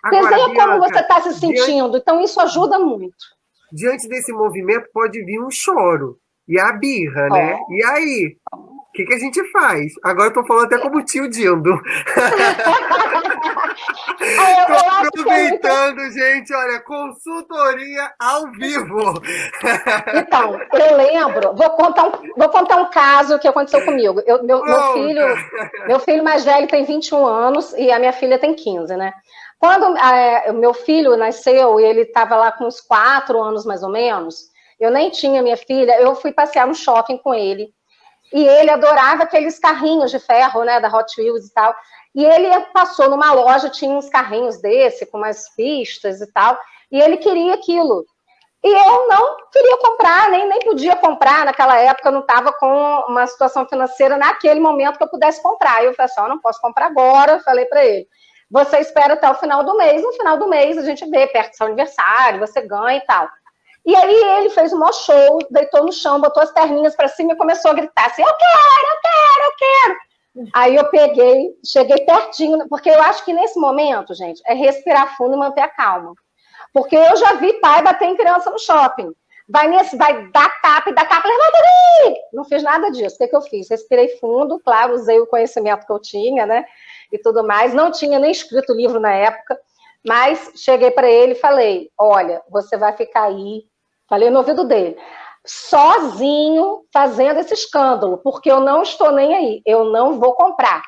Agora, desenha Bianca, como você está se sentindo, então isso ajuda muito. Diante desse movimento, pode vir um choro e a birra, né? E aí, o que a gente faz? Agora eu tô falando até como tio Dindo. Tô aproveitando, gente, olha, consultoria ao vivo. Então, eu lembro, vou contar um caso que aconteceu comigo. Meu filho mais velho tem 21 anos e a minha filha tem 15, né? Quando o meu filho nasceu e ele estava lá com uns 4 anos mais ou menos, eu nem tinha minha filha, eu fui passear no shopping com ele. E ele adorava aqueles carrinhos de ferro, né, da Hot Wheels e tal. E ele passou numa loja, tinha uns carrinhos desse, com umas pistas e tal, e ele queria aquilo. E eu não queria comprar, nem podia comprar, naquela época eu não estava com uma situação financeira naquele momento que eu pudesse comprar. E eu falei assim, não posso comprar agora, eu falei para ele. você espera até o final do mês, no final do mês a gente vê, perto do seu aniversário, você ganha e tal. E aí ele fez um maior show, deitou no chão, botou as perninhas para cima e começou a gritar assim, eu quero. Aí eu cheguei pertinho, porque eu acho que nesse momento, gente, é respirar fundo e manter a calma. Porque eu já vi pai bater em criança no shopping. Vai dar tapa, levanta ali! Não fiz nada disso. O que eu fiz? Respirei fundo, claro, usei o conhecimento que eu tinha, né? E tudo mais. Não tinha nem escrito o livro na época, mas cheguei para ele e falei, olha, você vai ficar aí, falei no ouvido dele, sozinho fazendo esse escândalo, porque eu não estou nem aí, eu não vou comprar.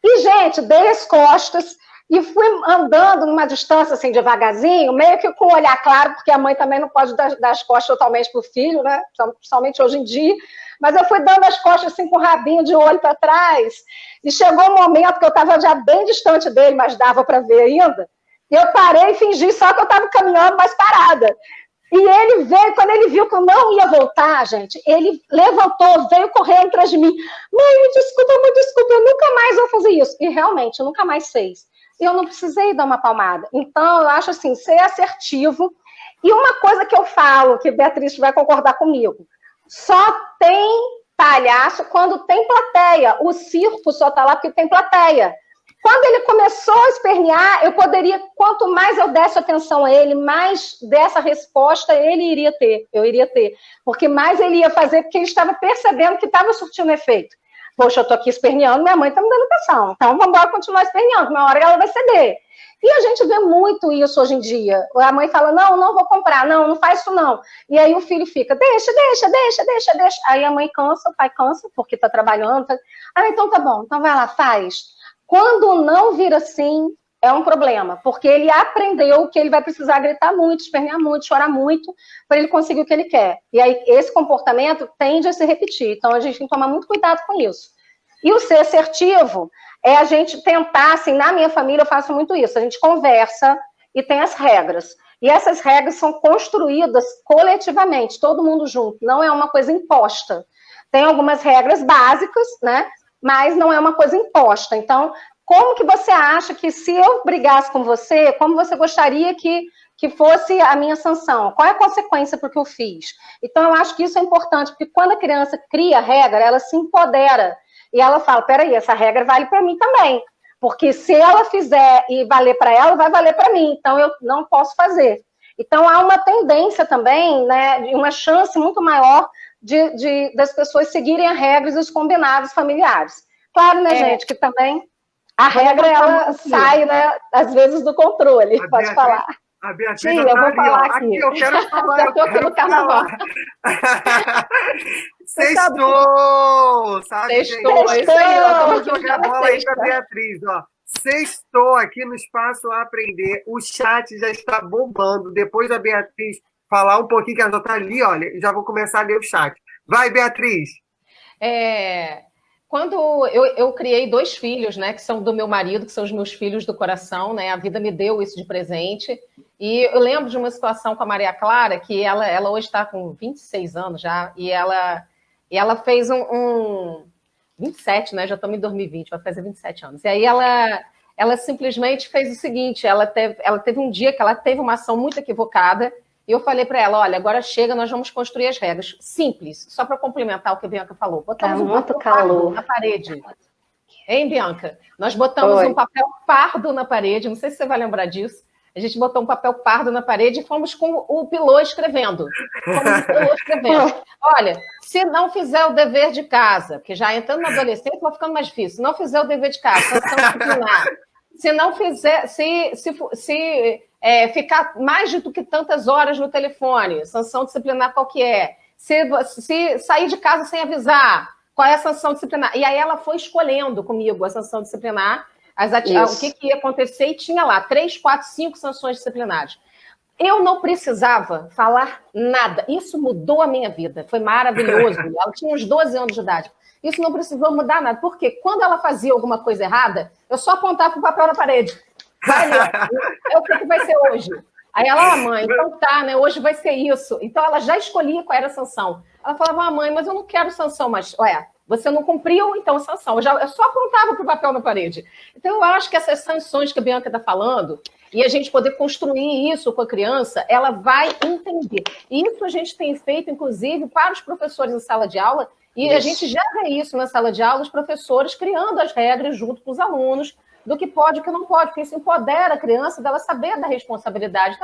E, gente, dei as costas e fui andando numa distância, assim, devagarzinho, meio que com o olhar claro, porque a mãe também não pode dar as costas totalmente para o filho, né? Principalmente hoje em dia. Mas eu fui dando as costas, assim, com o rabinho de olho para trás. E chegou um momento que eu estava já bem distante dele, mas dava para ver ainda. E eu parei e fingi só que eu estava caminhando, mas parada. E ele veio, quando ele viu que eu não ia voltar, gente, ele levantou, veio correndo atrás de mim. Mãe, me desculpa, eu nunca mais vou fazer isso. E realmente, eu nunca mais fez. E eu não precisei dar uma palmada. Então, eu acho assim, ser assertivo. E uma coisa que eu falo, que Beatriz vai concordar comigo, só tem palhaço quando tem plateia. O circo só está lá porque tem plateia. Quando ele começou a espernear, eu poderia, quanto mais eu desse atenção a ele, mais dessa resposta ele iria ter, eu iria ter. Porque mais ele ia fazer, porque ele estava percebendo que estava surtindo efeito. Poxa, eu estou aqui esperneando, minha mãe está me dando atenção. Então, vamos embora continuar esperneando, uma hora ela vai ceder. E a gente vê muito isso hoje em dia. A mãe fala, não vou comprar, não faz isso não. E aí o filho fica, deixa. Aí a mãe cansa, o pai cansa, porque está trabalhando. Então tá bom, então vai lá, faz. Quando não vira assim, é um problema, porque ele aprendeu que ele vai precisar gritar muito, espernear muito, chorar muito, para ele conseguir o que ele quer. E aí esse comportamento tende a se repetir, então a gente tem que tomar muito cuidado com isso. E o ser assertivo é a gente tentar, assim, na minha família eu faço muito isso, a gente conversa e tem as regras. E essas regras são construídas coletivamente, todo mundo junto, não é uma coisa imposta. Tem algumas regras básicas, né? Mas não é uma coisa imposta. Então, como que você acha que se eu brigasse com você, como você gostaria que fosse a minha sanção? Qual é a consequência para o que eu fiz? Então, eu acho que isso é importante, porque quando a criança cria a regra, ela se empodera. E ela fala, peraí, essa regra vale para mim também. Porque se ela fizer e valer para ela, vai valer para mim. Então, eu não posso fazer. Então, há uma tendência também, né, uma chance muito maior das pessoas seguirem as regras e os combinados familiares. Claro, né, gente, que também a regra, ela sai, né, às vezes, do controle. Pode falar. A Beatriz Sim, eu vou falar aqui. Eu quero falar. Já estou aqui no carnaval. Sextou! Sabe, Sextou, é isso aí. Vamos jogar bola aí para a Beatriz, ó. Sextou aqui no Espaço Aprender. O chat já está bombando. Depois da Beatriz falar um pouquinho, que ela já está ali, olha, já vou começar a ler o chat. Vai, Beatriz! Quando eu criei 2 filhos, né, que são do meu marido, que são os meus filhos do coração, né, a vida me deu isso de presente, e eu lembro de uma situação com a Maria Clara, que ela hoje está com 26 anos já, e ela fez 27, né, já estamos em 2020, vai fazer 27 anos, e aí ela simplesmente fez o seguinte, ela teve um dia que ela teve uma ação muito equivocada, e eu falei para ela, olha, agora chega, nós vamos construir as regras. Simples, só para complementar o que a Bianca falou. Botamos um papel pardo na parede. Hein, Bianca? Nós botamos um papel pardo na parede, não sei se você vai lembrar disso. A gente botou um papel pardo na parede e fomos com o pilô escrevendo. Olha, se não fizer o dever de casa, porque já entrando na adolescência vai ficando mais difícil, se não fizer o dever de casa, sanção disciplinar. Se não fizer, ficar mais do que tantas horas no telefone, sanção disciplinar qual que é? Se sair de casa sem avisar, qual é a sanção disciplinar? E aí ela foi escolhendo comigo a sanção disciplinar, o que ia acontecer, e tinha lá 3, 4, 5 sanções disciplinares. Eu não precisava falar nada. Isso mudou a minha vida. Foi maravilhoso. Ela tinha uns 12 anos de idade. Isso não precisou mudar nada. Porque quando ela fazia alguma coisa errada, eu só apontava o papel na parede. É o que vai ser hoje. Aí ela, mãe, então tá, né? Hoje vai ser isso. Então ela já escolhia qual era a sanção. Ela falava, mãe, mas eu não quero sanção, mas, Você não cumpriu, então, sanção. Eu só apontava para o papel na parede. Então, eu acho que essas sanções que a Bianca está falando, e a gente poder construir isso com a criança, ela vai entender. E isso a gente tem feito, inclusive, para os professores em sala de aula, e a gente já vê isso na sala de aula, os professores criando as regras junto com os alunos, do que pode e o que não pode, porque isso empodera a criança dela saber da responsabilidade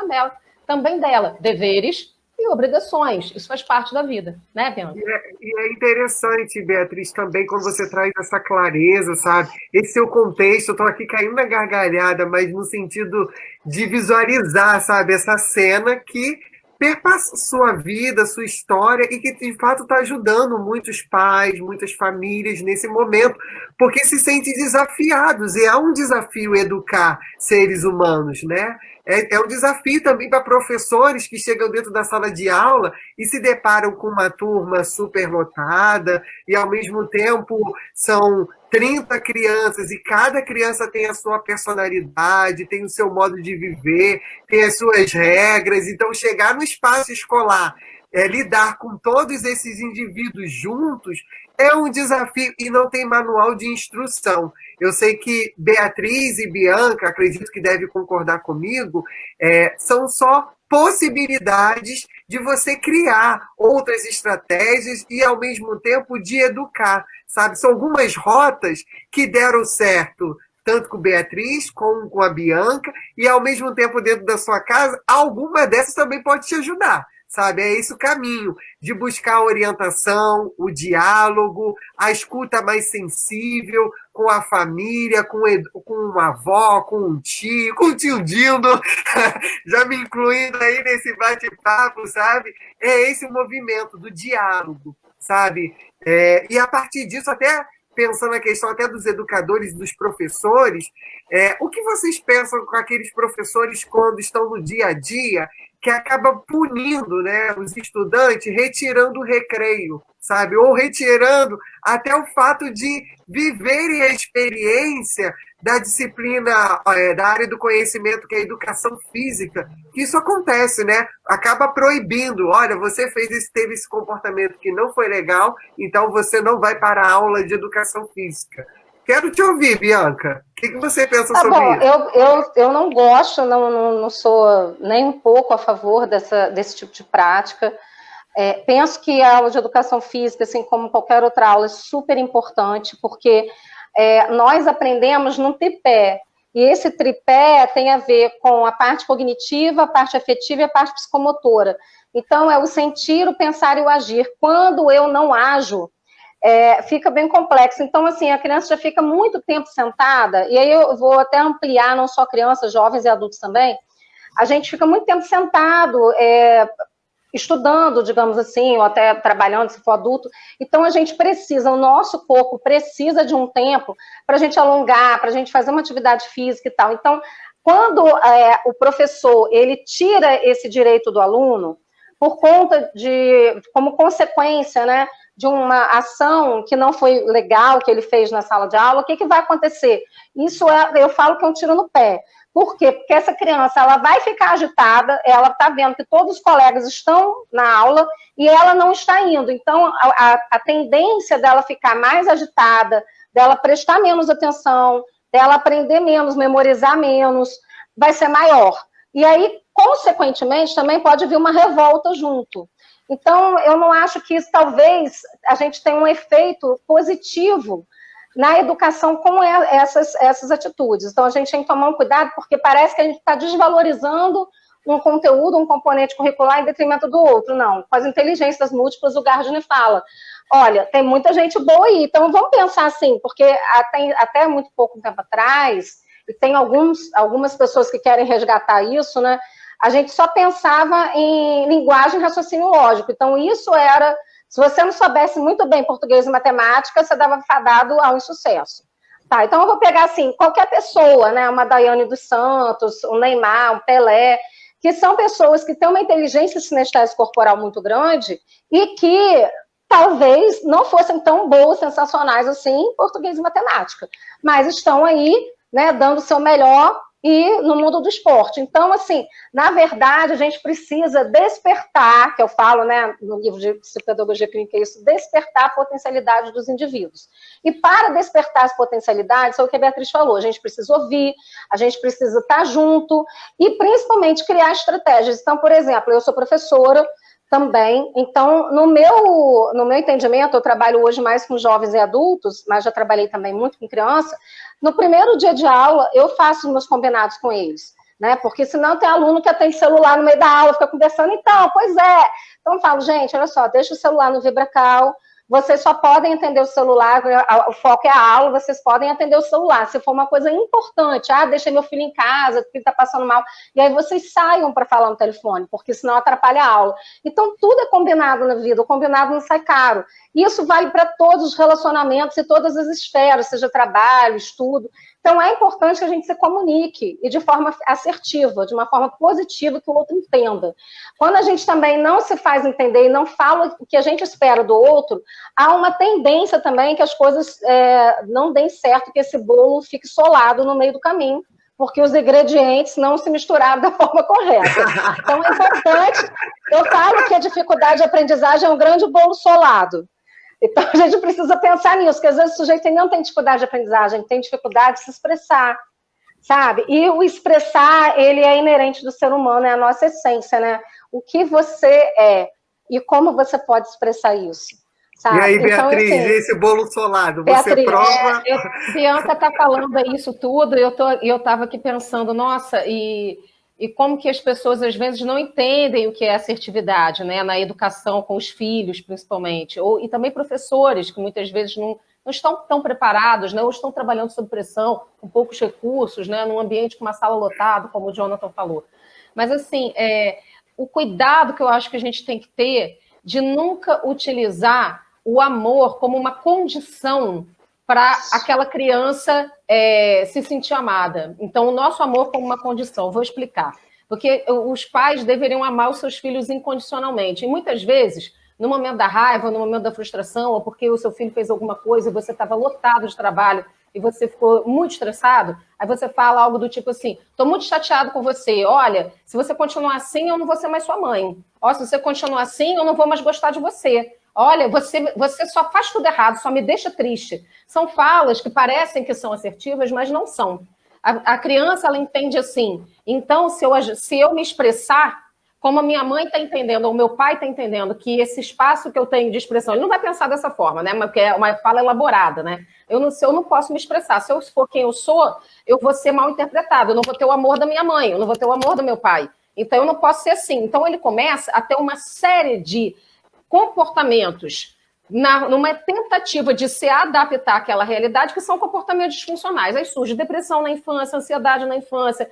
também dela, deveres e obrigações. Isso faz parte da vida, né, Bianca? E é interessante, Beatriz, também quando você traz essa clareza, sabe? Esse seu contexto, eu estou aqui caindo na gargalhada, mas no sentido de visualizar, sabe? Essa cena que perpassa sua vida, sua história, e que, de fato, está ajudando muitos pais, muitas famílias nesse momento, porque se sentem desafiados, e é um desafio educar seres humanos, né? É um desafio também para professores que chegam dentro da sala de aula e se deparam com uma turma superlotada e, ao mesmo tempo, são 30 crianças e cada criança tem a sua personalidade, tem o seu modo de viver, tem as suas regras. Então, chegar no espaço escolar, lidar com todos esses indivíduos juntos, é um desafio e não tem manual de instrução. Eu sei que Beatriz e Bianca, acredito que deve concordar comigo, são só possibilidades de você criar outras estratégias e, ao mesmo tempo, de educar, sabe? São algumas rotas que deram certo, tanto com Beatriz como com a Bianca, e, ao mesmo tempo, dentro da sua casa, alguma dessas também pode te ajudar. Sabe, é esse o caminho de buscar a orientação, o diálogo, a escuta mais sensível com a família, com uma avó, com um tio Dindo, já me incluindo aí nesse bate-papo, sabe? É esse o movimento do diálogo, sabe? E a partir disso, até pensando na questão até dos educadores e dos professores, o que vocês pensam com aqueles professores quando estão no dia a dia que acaba punindo, né, os estudantes, retirando o recreio, sabe? Ou retirando até o fato de viverem a experiência da disciplina, da área do conhecimento, que é a educação física, que isso acontece, né? Acaba proibindo, olha, você teve esse comportamento que não foi legal, então você não vai para a aula de educação física. Quero te ouvir, Bianca. O que você pensa sobre isso? Eu não gosto, não sou nem um pouco a favor desse tipo de prática. Penso que a aula de educação física, assim como qualquer outra aula, é super importante, porque nós aprendemos num tripé, e esse tripé tem a ver com a parte cognitiva, a parte afetiva e a parte psicomotora. Então, é o sentir, o pensar e o agir. Quando eu não ajo, fica bem complexo. Então, assim, a criança já fica muito tempo sentada, e aí eu vou até ampliar, não só crianças, jovens e adultos também. A gente fica muito tempo sentado, estudando, digamos assim, ou até trabalhando, se for adulto. Então, a gente precisa, o nosso corpo precisa de um tempo para a gente alongar, para a gente fazer uma atividade física e tal. Então, quando o professor, ele tira esse direito do aluno, por conta como consequência, né, de uma ação que não foi legal que ele fez na sala de aula, o que vai acontecer? Isso eu falo que é um tiro no pé. Por quê? Porque essa criança, ela vai ficar agitada, ela está vendo que todos os colegas estão na aula e ela não está indo. Então, a tendência dela ficar mais agitada, dela prestar menos atenção, dela aprender menos, memorizar menos, vai ser maior. E aí, consequentemente, também pode vir uma revolta junto. Então, eu não acho que isso, talvez, a gente tenha um efeito positivo na educação com essas atitudes. Então, a gente tem que tomar um cuidado, porque parece que a gente está desvalorizando um conteúdo, um componente curricular em detrimento do outro. Não, com as inteligências múltiplas, o Gardner fala, olha, tem muita gente boa aí, então vamos pensar assim, porque até muito pouco tempo atrás, e tem algumas pessoas que querem resgatar isso, né? A gente só pensava em linguagem e raciocínio lógico. Então, isso era... Se você não soubesse muito bem português e matemática, você dava fadado ao insucesso. Tá, então eu vou pegar, assim, qualquer pessoa, né? Uma Daiane dos Santos, um Neymar, um Pelé, que são pessoas que têm uma inteligência sinestésica corporal muito grande e que talvez não fossem tão boas, sensacionais assim em português e matemática. Mas estão aí, né, dando o seu melhor e no mundo do esporte. Então, assim, na verdade, a gente precisa despertar, que eu falo, né, no livro de Psicopedagogia Clínica, isso, despertar a potencialidade dos indivíduos. E para despertar as potencialidades, é o que a Beatriz falou, a gente precisa ouvir, a gente precisa estar junto e, principalmente, criar estratégias. Então, por exemplo, eu sou professora também, então, no meu entendimento, eu trabalho hoje mais com jovens e adultos, mas já trabalhei também muito com criança. No primeiro dia de aula, eu faço meus combinados com eles, né? Porque senão tem aluno que atende celular no meio da aula, fica conversando, então, pois é. Então eu falo, gente, olha só, deixa o celular no VibraCal, vocês só podem atender o celular, o foco é a aula, vocês podem atender o celular. Se for uma coisa importante, deixei meu filho em casa, porque ele está passando mal, e aí vocês saiam para falar no telefone, porque senão atrapalha a aula. Então, tudo é combinado na vida, o combinado não sai caro. E isso vale para todos os relacionamentos e todas as esferas, seja trabalho, estudo. Então, é importante que a gente se comunique, e de forma assertiva, de uma forma positiva, que o outro entenda. Quando a gente também não se faz entender e não fala o que a gente espera do outro, há uma tendência também que as coisas não deem certo, que esse bolo fique solado no meio do caminho, porque os ingredientes não se misturaram da forma correta. Então, é importante, eu falo que a dificuldade de aprendizagem é um grande bolo solado. Então, a gente precisa pensar nisso, porque às vezes o sujeito não tem dificuldade de aprendizagem, tem dificuldade de se expressar, sabe? E o expressar, ele é inerente do ser humano, é a nossa essência, né? O que você é e como você pode expressar isso, sabe? E aí, Beatriz, então, assim, esse bolo solado, Beatriz, você prova... Bianca está falando isso tudo, e eu estava aqui pensando, nossa, e como que as pessoas, às vezes, não entendem o que é assertividade, né? Na educação, com os filhos, principalmente. E também professores, que muitas vezes não estão tão preparados, né? Ou estão trabalhando sob pressão, com poucos recursos, né? Num ambiente com uma sala lotada, como o Jonathan falou. Mas, assim, o cuidado que eu acho que a gente tem que ter de nunca utilizar o amor como uma condição para aquela criança se sentir amada. Então, o nosso amor como uma condição. Vou explicar. Porque os pais deveriam amar os seus filhos incondicionalmente. E muitas vezes, no momento da raiva, no momento da frustração, ou porque o seu filho fez alguma coisa e você estava lotado de trabalho e você ficou muito estressado, aí você fala algo do tipo assim, estou muito chateado com você, olha, se você continuar assim, eu não vou ser mais sua mãe. Ó, se você continuar assim, eu não vou mais gostar de você. Olha, você só faz tudo errado, só me deixa triste. São falas que parecem que são assertivas, mas não são. A criança, ela entende assim. Então, se eu me expressar, como a minha mãe está entendendo, ou o meu pai está entendendo, que esse espaço que eu tenho de expressão, ele não vai pensar dessa forma, né? Porque é uma fala elaborada, né? Eu não posso me expressar. Se eu for quem eu sou, eu vou ser mal interpretado. Eu não vou ter o amor da minha mãe, eu não vou ter o amor do meu pai. Então, eu não posso ser assim. Então, ele começa a ter uma série de comportamentos numa tentativa de se adaptar àquela realidade, que são comportamentos disfuncionais. Aí surge depressão na infância, ansiedade na infância,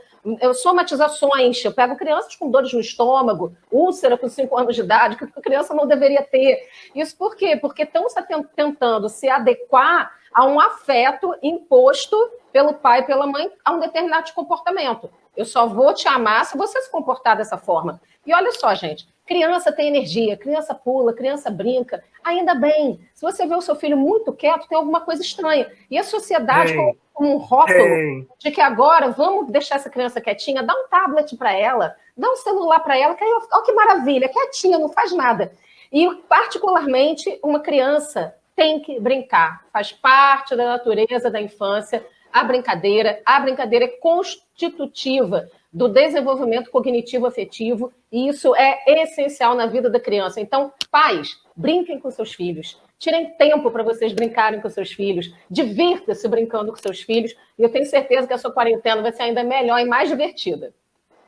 somatizações. Eu pego crianças com dores no estômago, úlcera com 5 anos de idade, que a criança não deveria ter. Isso por quê? Porque estão tentando se adequar a um afeto imposto pelo pai e pela mãe a um determinado comportamento. Eu só vou te amar se você se comportar dessa forma. E olha só, gente, criança tem energia, criança pula, criança brinca. Ainda bem, se você vê o seu filho muito quieto, tem alguma coisa estranha. E a sociedade coloca como um rótulo de que agora vamos deixar essa criança quietinha, dá um tablet para ela, dá um celular para ela, que aí, olha que maravilha, quietinha, não faz nada. E, particularmente, uma criança tem que brincar, faz parte da natureza da infância. A brincadeira é constitutiva do desenvolvimento cognitivo-afetivo, e isso é essencial na vida da criança. Então, pais, brinquem com seus filhos, tirem tempo para vocês brincarem com seus filhos, divirta-se brincando com seus filhos, e eu tenho certeza que a sua quarentena vai ser ainda melhor e mais divertida.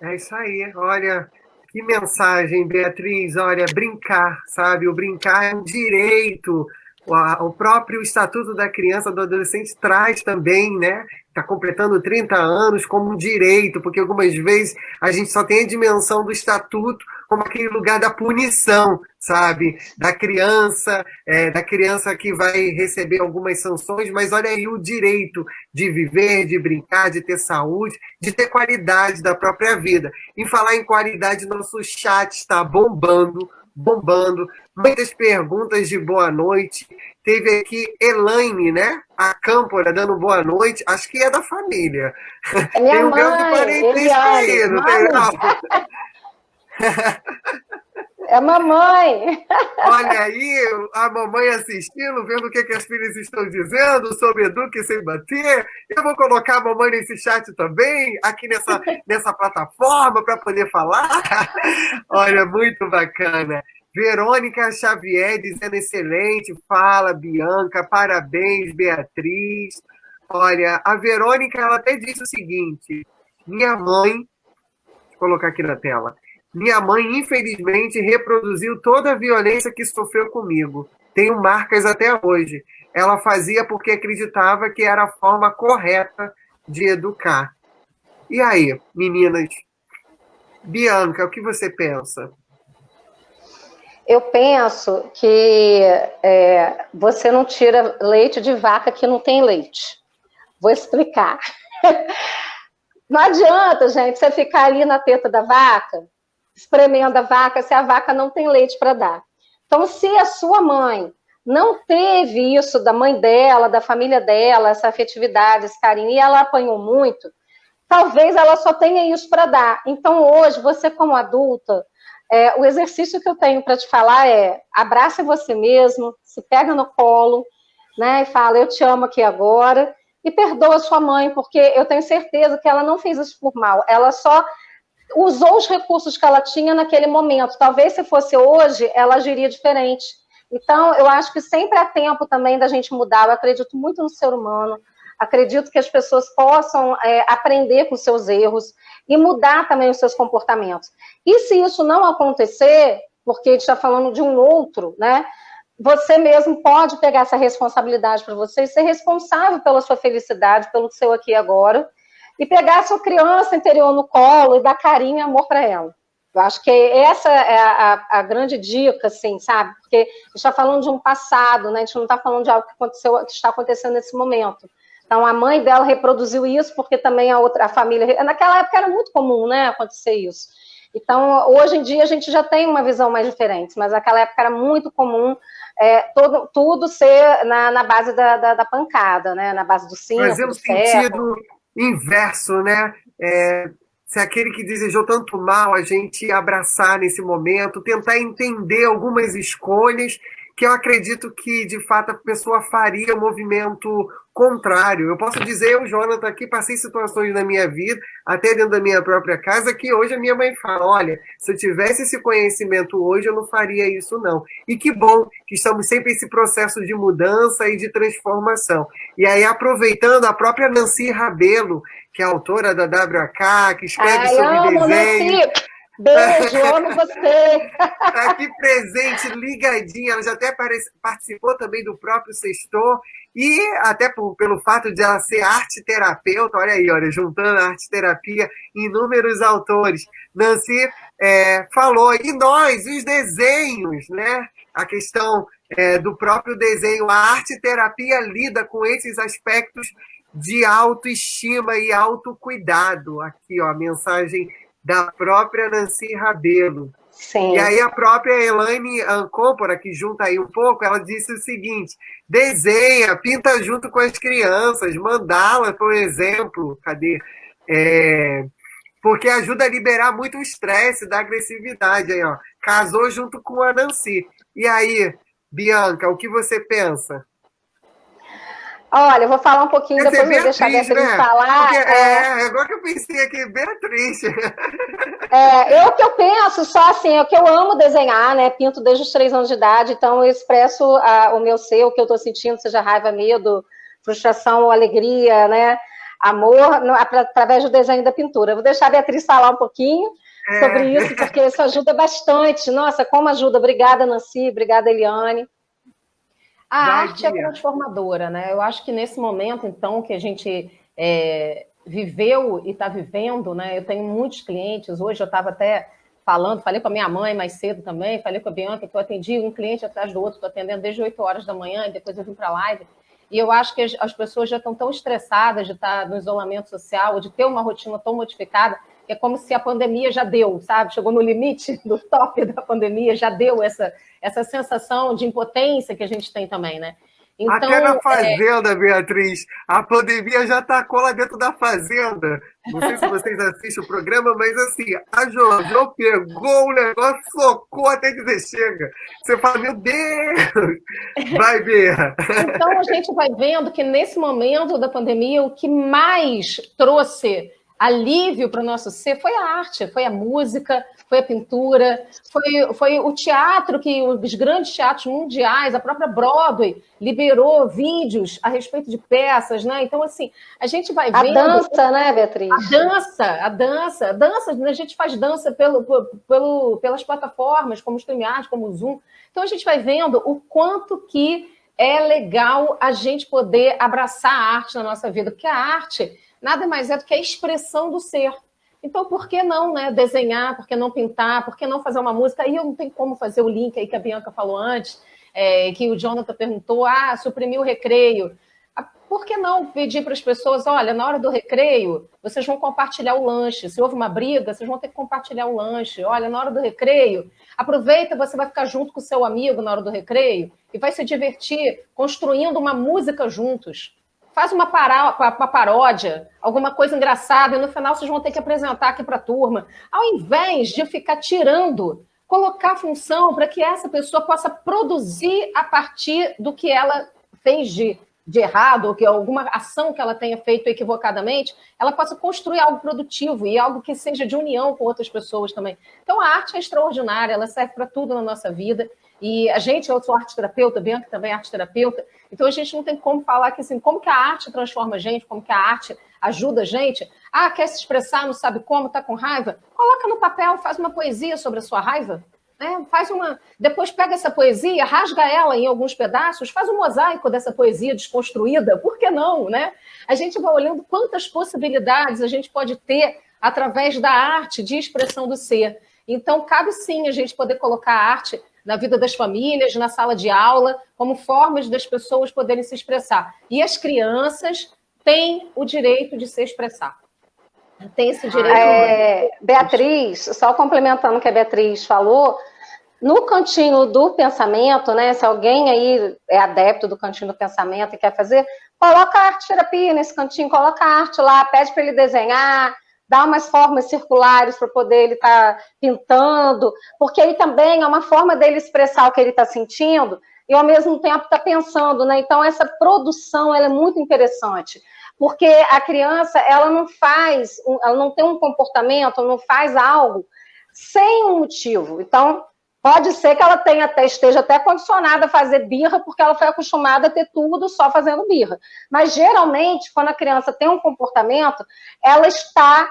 É isso aí, olha, que mensagem, Beatriz, olha, brincar, sabe? O brincar é um direito. O próprio Estatuto da Criança e do Adolescente traz também, né? Está completando 30 anos como um direito, porque algumas vezes a gente só tem a dimensão do Estatuto como aquele lugar da punição, sabe? Da criança que vai receber algumas sanções, mas olha aí o direito de viver, de brincar, de ter saúde, de ter qualidade da própria vida. Em falar em qualidade, nosso chat está bombando, bombando, muitas perguntas de boa noite. Teve aqui Elaine, né? A Câmpora dando boa noite. Acho que é da família. É minha Tem um mãe, grau de parentesco Eliane. aí, não tem não? É mamãe. Olha aí, a mamãe assistindo, vendo o que as filhas estão dizendo sobre eduque sem bater. Eu vou colocar a mamãe nesse chat também, aqui nessa plataforma, para poder falar. Olha, muito bacana. Verônica Xavier dizendo excelente, fala, Bianca, parabéns, Beatriz. Olha, a Verônica, ela até disse o seguinte, minha mãe, deixa eu colocar aqui na tela, minha mãe, infelizmente, reproduziu toda a violência que sofreu comigo. Tenho marcas até hoje. Ela fazia porque acreditava que era a forma correta de educar. E aí, meninas? Bianca, o que você pensa? Eu penso que você não tira leite de vaca que não tem leite. Vou explicar. Não adianta, gente, você ficar ali na teta da vaca, espremendo a vaca, se a vaca não tem leite para dar. Então, se a sua mãe não teve isso da mãe dela, da família dela, essa afetividade, esse carinho, e ela apanhou muito, talvez ela só tenha isso para dar. Então, hoje, você como adulta, o exercício que eu tenho para te falar é abrace você mesmo, se pega no colo, né, e fala, eu te amo aqui agora, e perdoa sua mãe, porque eu tenho certeza que ela não fez isso por mal, ela só usou os recursos que ela tinha naquele momento. Talvez se fosse hoje, ela agiria diferente. Então, eu acho que sempre há tempo também da gente mudar. Eu acredito muito no ser humano, acredito que as pessoas possam aprender com seus erros e mudar também os seus comportamentos. E se isso não acontecer, porque a gente está falando de um outro, né? Você mesmo pode pegar essa responsabilidade para você e ser responsável pela sua felicidade, pelo seu aqui e agora, e pegar a sua criança interior no colo e dar carinho e amor para ela. Eu acho que essa é a grande dica, assim, sabe? Porque a gente está falando de um passado, né? A gente não está falando de algo que aconteceu, que está acontecendo nesse momento. Então, a mãe dela reproduziu isso, porque também a família... Naquela época era muito comum, né, acontecer isso. Então, hoje em dia, a gente já tem uma visão mais diferente, mas naquela época era muito comum tudo ser na base da pancada, né? Na base do cinto, Fazer um do ferro. sentido inverso, né? Se aquele que desejou tanto mal, a gente abraçar nesse momento, tentar entender algumas escolhas que eu acredito que, de fato, a pessoa faria um movimento contrário. Eu posso dizer, eu, Jonathan, aqui passei situações na minha vida, até dentro da minha própria casa, que hoje a minha mãe fala, olha, se eu tivesse esse conhecimento hoje, eu não faria isso, não. E que bom que estamos sempre nesse processo de mudança e de transformação. E aí, aproveitando a própria Nancy Rabelo, que é autora da WK, que escreve sobre desenho. Nancy! Beijo, amo você! Está aqui presente, ligadinha, ela já até participou também do próprio Sextor, e até pelo fato de ela ser arte terapeuta, olha aí, olha, juntando a arte terapia, inúmeros autores. Nancy falou, e nós, os desenhos, né? A questão do próprio desenho, a arte terapia lida com esses aspectos de autoestima e autocuidado. Aqui, ó, a mensagem da própria Nancy Rabelo. Sim. E aí a própria Elaine Ancôpora, que junta aí um pouco, ela disse o seguinte, desenha, pinta junto com as crianças, mandala, por exemplo, cadê? Porque ajuda a liberar muito o estresse da agressividade. Aí, ó, casou junto com a Nancy. E aí, Bianca, o que você pensa? Olha, eu vou falar um pouquinho, depois eu vou deixar a Beatriz, né? Falar. Porque, agora que eu pensei aqui, Beatriz. O que eu penso, só assim, é que eu amo desenhar, né? Pinto desde os 3 anos de idade, então eu expresso o meu ser, o que eu estou sentindo, seja raiva, medo, frustração ou alegria, né? Amor, através do desenho e da pintura. Eu vou deixar a Beatriz falar um pouquinho sobre isso, porque isso ajuda bastante. Nossa, como ajuda. Obrigada, Nancy, obrigada, Eliane. A arte é transformadora, né? Eu acho que nesse momento, então, que a gente viveu e está vivendo, né? Eu tenho muitos clientes, hoje eu estava até falei com a minha mãe mais cedo também, falei com a Bianca, que eu atendi um cliente atrás do outro, estou atendendo desde 8 horas da manhã, e depois eu vim para a live, e eu acho que as pessoas já estão tão estressadas de estar no isolamento social, ou de ter uma rotina tão modificada, é como se a pandemia já deu, sabe? Chegou no limite do top da pandemia, já deu essa sensação de impotência que a gente tem também, né? Então, até na Fazenda, Beatriz, a pandemia já tacou lá dentro da Fazenda. Não sei se vocês assistem o programa, mas assim, a Jojo pegou o negócio, socou até dizer chega. Você fala, meu Deus! Vai, Bea! Então a gente vai vendo que nesse momento da pandemia, o que mais trouxe alívio para o nosso ser foi a arte, foi a música, foi a pintura, foi o teatro, que os grandes teatros mundiais, a própria Broadway, liberou vídeos a respeito de peças, né? Então, assim, a gente vai vendo... A dança, né, Beatriz? A dança, a gente faz dança pelas plataformas, como o StreamYard, como o Zoom. Então, a gente vai vendo o quanto que é legal a gente poder abraçar a arte na nossa vida, porque a arte nada mais é do que a expressão do ser. Então, por que não, né, desenhar, por que não pintar, por que não fazer uma música? Aí eu não tenho como fazer o link aí que a Bianca falou antes, que o Jonathan perguntou, suprimir o recreio. Por que não pedir para as pessoas, olha, na hora do recreio, vocês vão compartilhar o lanche. Se houve uma briga, vocês vão ter que compartilhar o lanche. Olha, na hora do recreio, aproveita, você vai ficar junto com o seu amigo na hora do recreio e vai se divertir construindo uma música juntos. Faz uma paródia, alguma coisa engraçada, e no final vocês vão ter que apresentar aqui para a turma. Ao invés de ficar tirando, colocar função para que essa pessoa possa produzir a partir do que ela fez de errado, ou que alguma ação que ela tenha feito equivocadamente, ela possa construir algo produtivo e algo que seja de união com outras pessoas também. Então, a arte é extraordinária, ela serve para tudo na nossa vida. E eu sou arte-terapeuta, Bianca também é arte-terapeuta, então a gente não tem como falar que assim, como que a arte transforma a gente, como que a arte ajuda a gente. Quer se expressar, não sabe como, está com raiva? Coloca no papel, faz uma poesia sobre a sua raiva. Né? Depois pega essa poesia, rasga ela em alguns pedaços, faz um mosaico dessa poesia desconstruída, por que não? Né? A gente vai olhando quantas possibilidades a gente pode ter através da arte de expressão do ser. Então, cabe sim a gente poder colocar a arte na vida das famílias, na sala de aula, como formas das pessoas poderem se expressar. E as crianças têm o direito de se expressar. Tem esse direito. Beatriz, só complementando o que a Beatriz falou, no cantinho do pensamento, né? Se alguém aí é adepto do cantinho do pensamento e quer fazer, coloca a arte-terapia nesse cantinho, coloca a arte lá, pede para ele desenhar, dá umas formas circulares para poder ele estar pintando, porque aí também é uma forma dele expressar o que ele está sentindo e ao mesmo tempo está pensando, né? Então essa produção ela é muito interessante, porque a criança ela não tem um comportamento, não faz algo sem um motivo. Então pode ser que ela esteja até condicionada a fazer birra, porque ela foi acostumada a ter tudo só fazendo birra. Mas, geralmente, quando a criança tem um comportamento, ela está,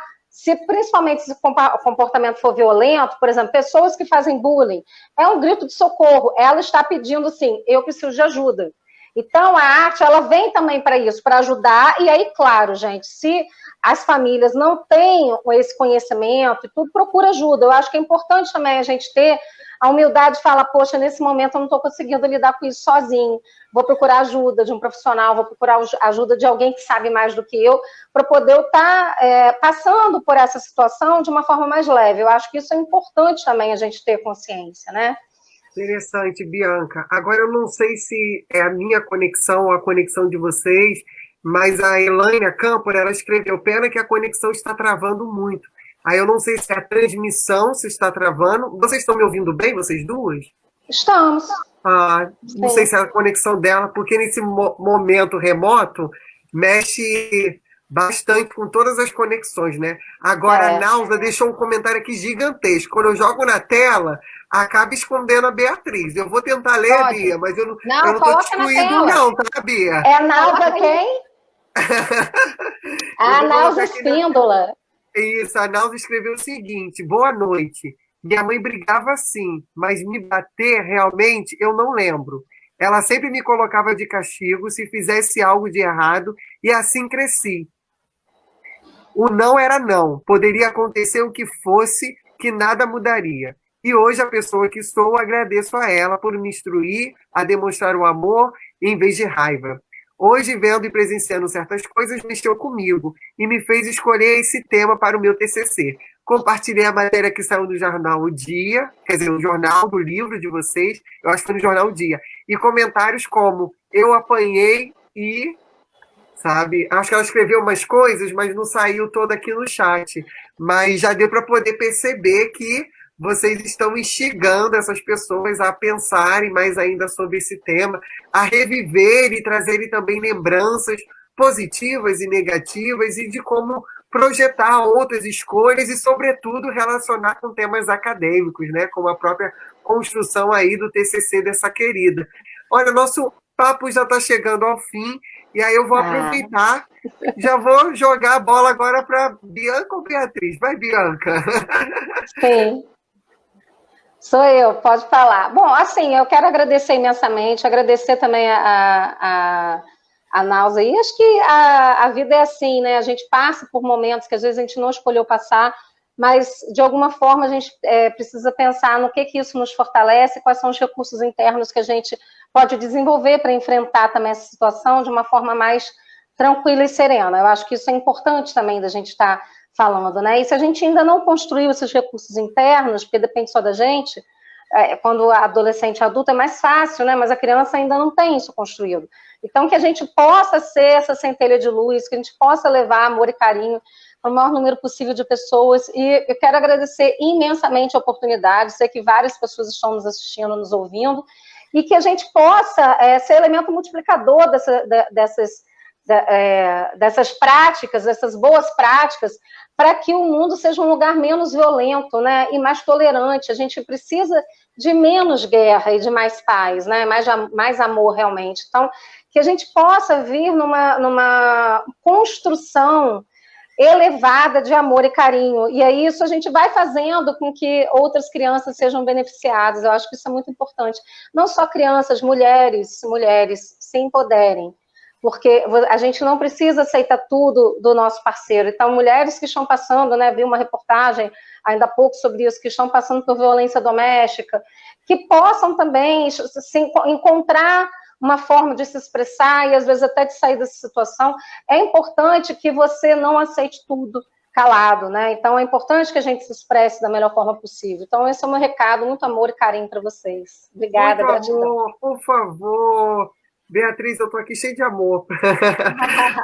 principalmente se o comportamento for violento, por exemplo, pessoas que fazem bullying, é um grito de socorro, ela está pedindo assim, eu preciso de ajuda. Então, a arte, ela vem também para isso, para ajudar, e aí, claro, gente, se as famílias não têm esse conhecimento e tudo, procura ajuda. Eu acho que é importante também a gente ter a humildade de falar, poxa, nesse momento eu não estou conseguindo lidar com isso sozinho, vou procurar ajuda de um profissional, vou procurar ajuda de alguém que sabe mais do que eu, para poder eu estar passando por essa situação de uma forma mais leve. Eu acho que isso é importante também a gente ter consciência, né? Interessante, Bianca. Agora eu não sei se é a minha conexão ou a conexão de vocês, mas a Elaine Campos, ela escreveu, pena que a conexão está travando muito. Aí eu não sei se a transmissão se está travando. Vocês estão me ouvindo bem, vocês duas? Estamos. Não sei se é a conexão dela, porque nesse momento remoto mexe bastante com todas as conexões, né? Agora, a Nausa deixou um comentário aqui gigantesco. Quando eu jogo na tela, acaba escondendo a Beatriz. Eu vou tentar ler, Bia, mas eu não estou te excluindo não, tá, Bia? É a Nausa quem? A Nausa Espíndola. Isso, a Nausa escreveu o seguinte, boa noite. Minha mãe brigava assim, mas me bater realmente eu não lembro. Ela sempre me colocava de castigo se fizesse algo de errado e assim cresci. O não era não, poderia acontecer o que fosse, que nada mudaria. E hoje a pessoa que sou, agradeço a ela por me instruir a demonstrar o amor em vez de raiva. Hoje, vendo e presenciando certas coisas, mexeu comigo e me fez escolher esse tema para o meu TCC. Compartilhei a matéria que saiu no jornal O Dia, quer dizer, no jornal do livro de vocês, eu acho que foi no jornal O Dia, e comentários como: eu apanhei e, sabe, acho que ela escreveu umas coisas, mas não saiu toda aqui no chat, mas já deu para poder perceber que vocês estão instigando essas pessoas a pensarem mais ainda sobre esse tema, a reviver e trazerem também lembranças positivas e negativas e de como projetar outras escolhas e, sobretudo, relacionar com temas acadêmicos, né? Como a própria construção aí do TCC dessa querida. Olha, nosso papo já está chegando ao fim e aí eu vou aproveitar, já vou jogar a bola agora para Bianca ou Beatriz? Vai, Bianca. Sim. Sou eu, pode falar. Bom, assim, eu quero agradecer imensamente, agradecer também a Nausa. E acho que a vida é assim, né? A gente passa por momentos que às vezes a gente não escolheu passar, mas de alguma forma a gente precisa pensar no que isso nos fortalece, quais são os recursos internos que a gente pode desenvolver para enfrentar também essa situação de uma forma mais tranquila e serena. Eu acho que isso é importante também da gente estar falando, né? E se a gente ainda não construiu esses recursos internos, porque depende só da gente, quando a adolescente adulta é mais fácil, né? Mas a criança ainda não tem isso construído. Então, que a gente possa ser essa centelha de luz, que a gente possa levar amor e carinho para o maior número possível de pessoas. E eu quero agradecer imensamente a oportunidade, sei que várias pessoas estão nos assistindo, nos ouvindo, e que a gente possa ser elemento multiplicador dessas práticas, dessas boas práticas, para que o mundo seja um lugar menos violento, né, e mais tolerante. A gente precisa de menos guerra e de mais paz, né, mais amor realmente. Então, que a gente possa vir numa construção elevada de amor e carinho. E aí isso a gente vai fazendo com que outras crianças sejam beneficiadas. Eu acho que isso é muito importante. Não só crianças, mulheres se empoderem. Porque a gente não precisa aceitar tudo do nosso parceiro. Então, mulheres que estão passando, né, vi uma reportagem ainda há pouco sobre isso, que estão passando por violência doméstica, que possam também encontrar uma forma de se expressar e, às vezes, até de sair dessa situação. É importante que você não aceite tudo calado, né? Então, é importante que a gente se expresse da melhor forma possível. Então, esse é o meu recado. Muito amor e carinho para vocês. Obrigada, Muito gratidão. amor, por favor. Beatriz, eu estou aqui cheia de amor.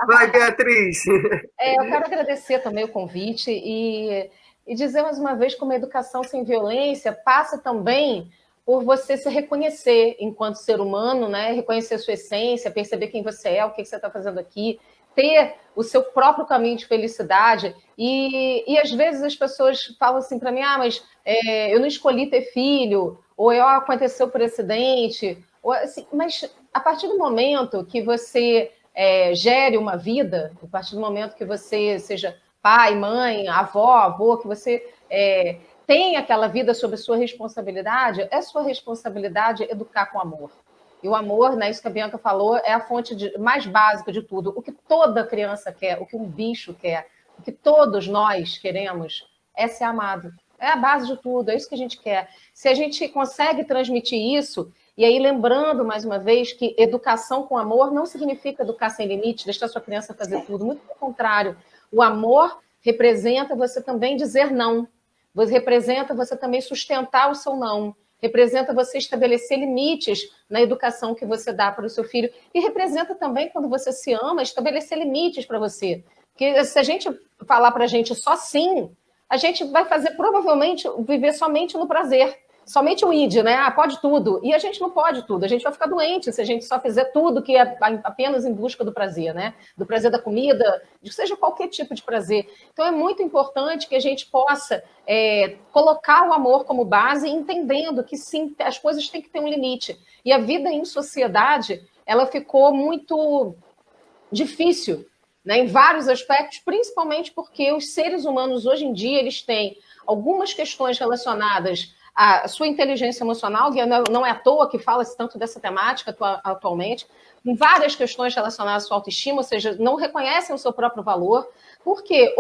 Vai, Beatriz. Eu quero agradecer também o convite e dizer mais uma vez como a educação sem violência passa também por você se reconhecer enquanto ser humano, né? Reconhecer a sua essência, perceber quem você é, o que você está fazendo aqui, ter o seu próprio caminho de felicidade. E às vezes as pessoas falam assim para mim, mas eu não escolhi ter filho, ou aconteceu por acidente, ou, assim, mas a partir do momento que você gere uma vida, a partir do momento que você seja pai, mãe, avó, avô, que você tem aquela vida sob sua responsabilidade, é sua responsabilidade educar com amor. E o amor, né, isso que a Bianca falou, é a fonte mais básica de tudo. O que toda criança quer, o que um bicho quer, o que todos nós queremos é ser amado. É a base de tudo, é isso que a gente quer. Se a gente consegue transmitir isso, e aí lembrando mais uma vez que educação com amor não significa educar sem limite, deixar sua criança fazer tudo, muito pelo contrário. O amor representa você também dizer não, representa você também sustentar o seu não, representa você estabelecer limites na educação que você dá para o seu filho, e representa também, quando você se ama, estabelecer limites para você. Porque se a gente falar para a gente só sim, a gente vai fazer, provavelmente, viver somente no prazer. Somente o id, né? Pode tudo. E a gente não pode tudo. A gente vai ficar doente se a gente só fizer tudo que é apenas em busca do prazer, né? Do prazer da comida, de seja qualquer tipo de prazer. Então, é muito importante que a gente possa colocar o amor como base, entendendo que, sim, as coisas têm que ter um limite. E a vida em sociedade, ela ficou muito difícil, né, em vários aspectos, principalmente porque os seres humanos, hoje em dia, eles têm algumas questões relacionadas à sua inteligência emocional, que não é à toa que fala-se tanto dessa temática atualmente, várias questões relacionadas à sua autoestima, ou seja, não reconhecem o seu próprio valor. Por quê?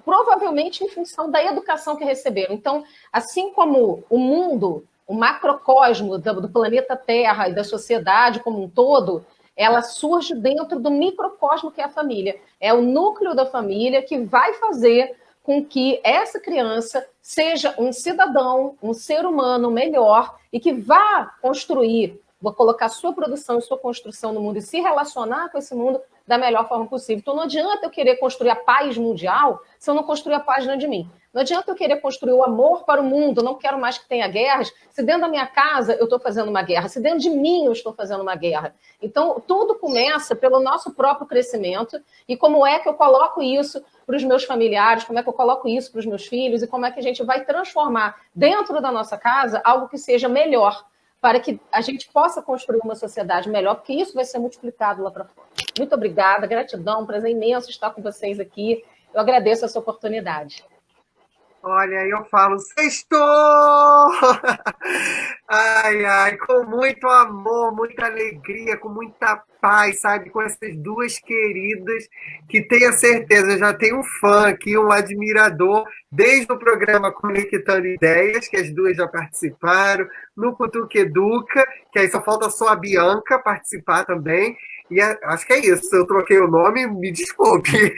Provavelmente em função da educação que receberam. Então, assim como o mundo, o macrocosmo do planeta Terra e da sociedade como um todo, ela surge dentro do microcosmo que é a família. É o núcleo da família que vai fazer com que essa criança seja um cidadão, um ser humano melhor e que vá construir, vou colocar sua produção e sua construção no mundo e se relacionar com esse mundo da melhor forma possível. Então não adianta eu querer construir a paz mundial se eu não construir a paz dentro de mim. Não adianta eu querer construir o amor para o mundo, não quero mais que tenha guerras, se dentro da minha casa eu estou fazendo uma guerra, se dentro de mim eu estou fazendo uma guerra. Então, tudo começa pelo nosso próprio crescimento e como é que eu coloco isso para os meus familiares, como é que eu coloco isso para os meus filhos e como é que a gente vai transformar dentro da nossa casa algo que seja melhor, para que a gente possa construir uma sociedade melhor, porque isso vai ser multiplicado lá para fora. Muito obrigada, gratidão, um prazer imenso estar com vocês aqui. Eu agradeço essa oportunidade. Olha, eu falo, sextou! Ai, ai, com muito amor, muita alegria, com muita paz, sabe? Com essas duas queridas, que tenha certeza, já tem um fã aqui, um admirador, desde o programa Conectando Ideias, que as duas já participaram, no Cutuque Educa, que aí só falta só a Bianca participar também, e acho que é isso, eu troquei o nome, me desculpe.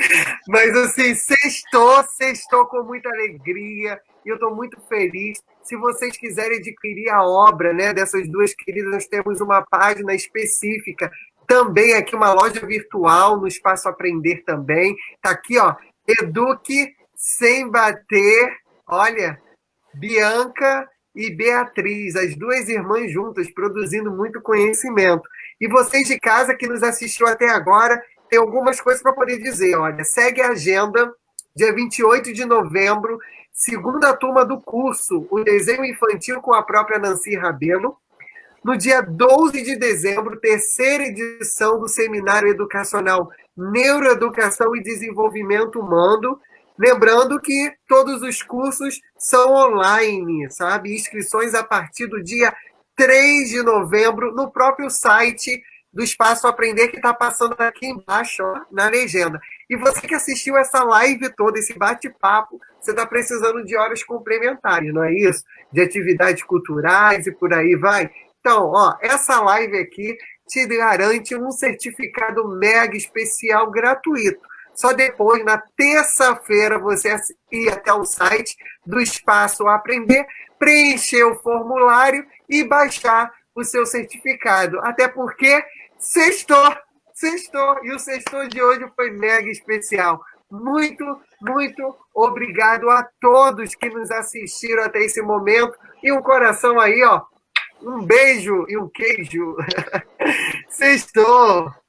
Mas assim, sextou com muita alegria, e eu estou muito feliz. Se vocês quiserem adquirir a obra, né, dessas duas queridas, nós temos uma página específica, também aqui uma loja virtual no Espaço Aprender também. Está aqui, ó, Eduque Sem Bater, olha, Bianca e Beatriz, as duas irmãs juntas, produzindo muito conhecimento. E vocês de casa que nos assistiu até agora, tem algumas coisas para poder dizer. Olha, segue a agenda, dia 28 de novembro, segunda turma do curso, o desenho infantil com a própria Nancy Rabelo. No dia 12 de dezembro, terceira edição do Seminário Educacional Neuroeducação e Desenvolvimento Humano. Lembrando que todos os cursos são online, sabe? Inscrições a partir do dia 3 de novembro no próprio site do Espaço Aprender, que está passando aqui embaixo, ó, na legenda. E você que assistiu essa live toda, esse bate-papo, você está precisando de horas complementares, não é isso? De atividades culturais e por aí vai. Então, ó, essa live aqui te garante um certificado mega especial gratuito. Só depois, na terça-feira, você ir até o site do Espaço Aprender, preencher o formulário e baixar o seu certificado. Até porque sextou. E o sextou de hoje foi mega especial. Muito, muito obrigado a todos que nos assistiram até esse momento. E um coração aí, ó. Um beijo e um queijo. Sextou!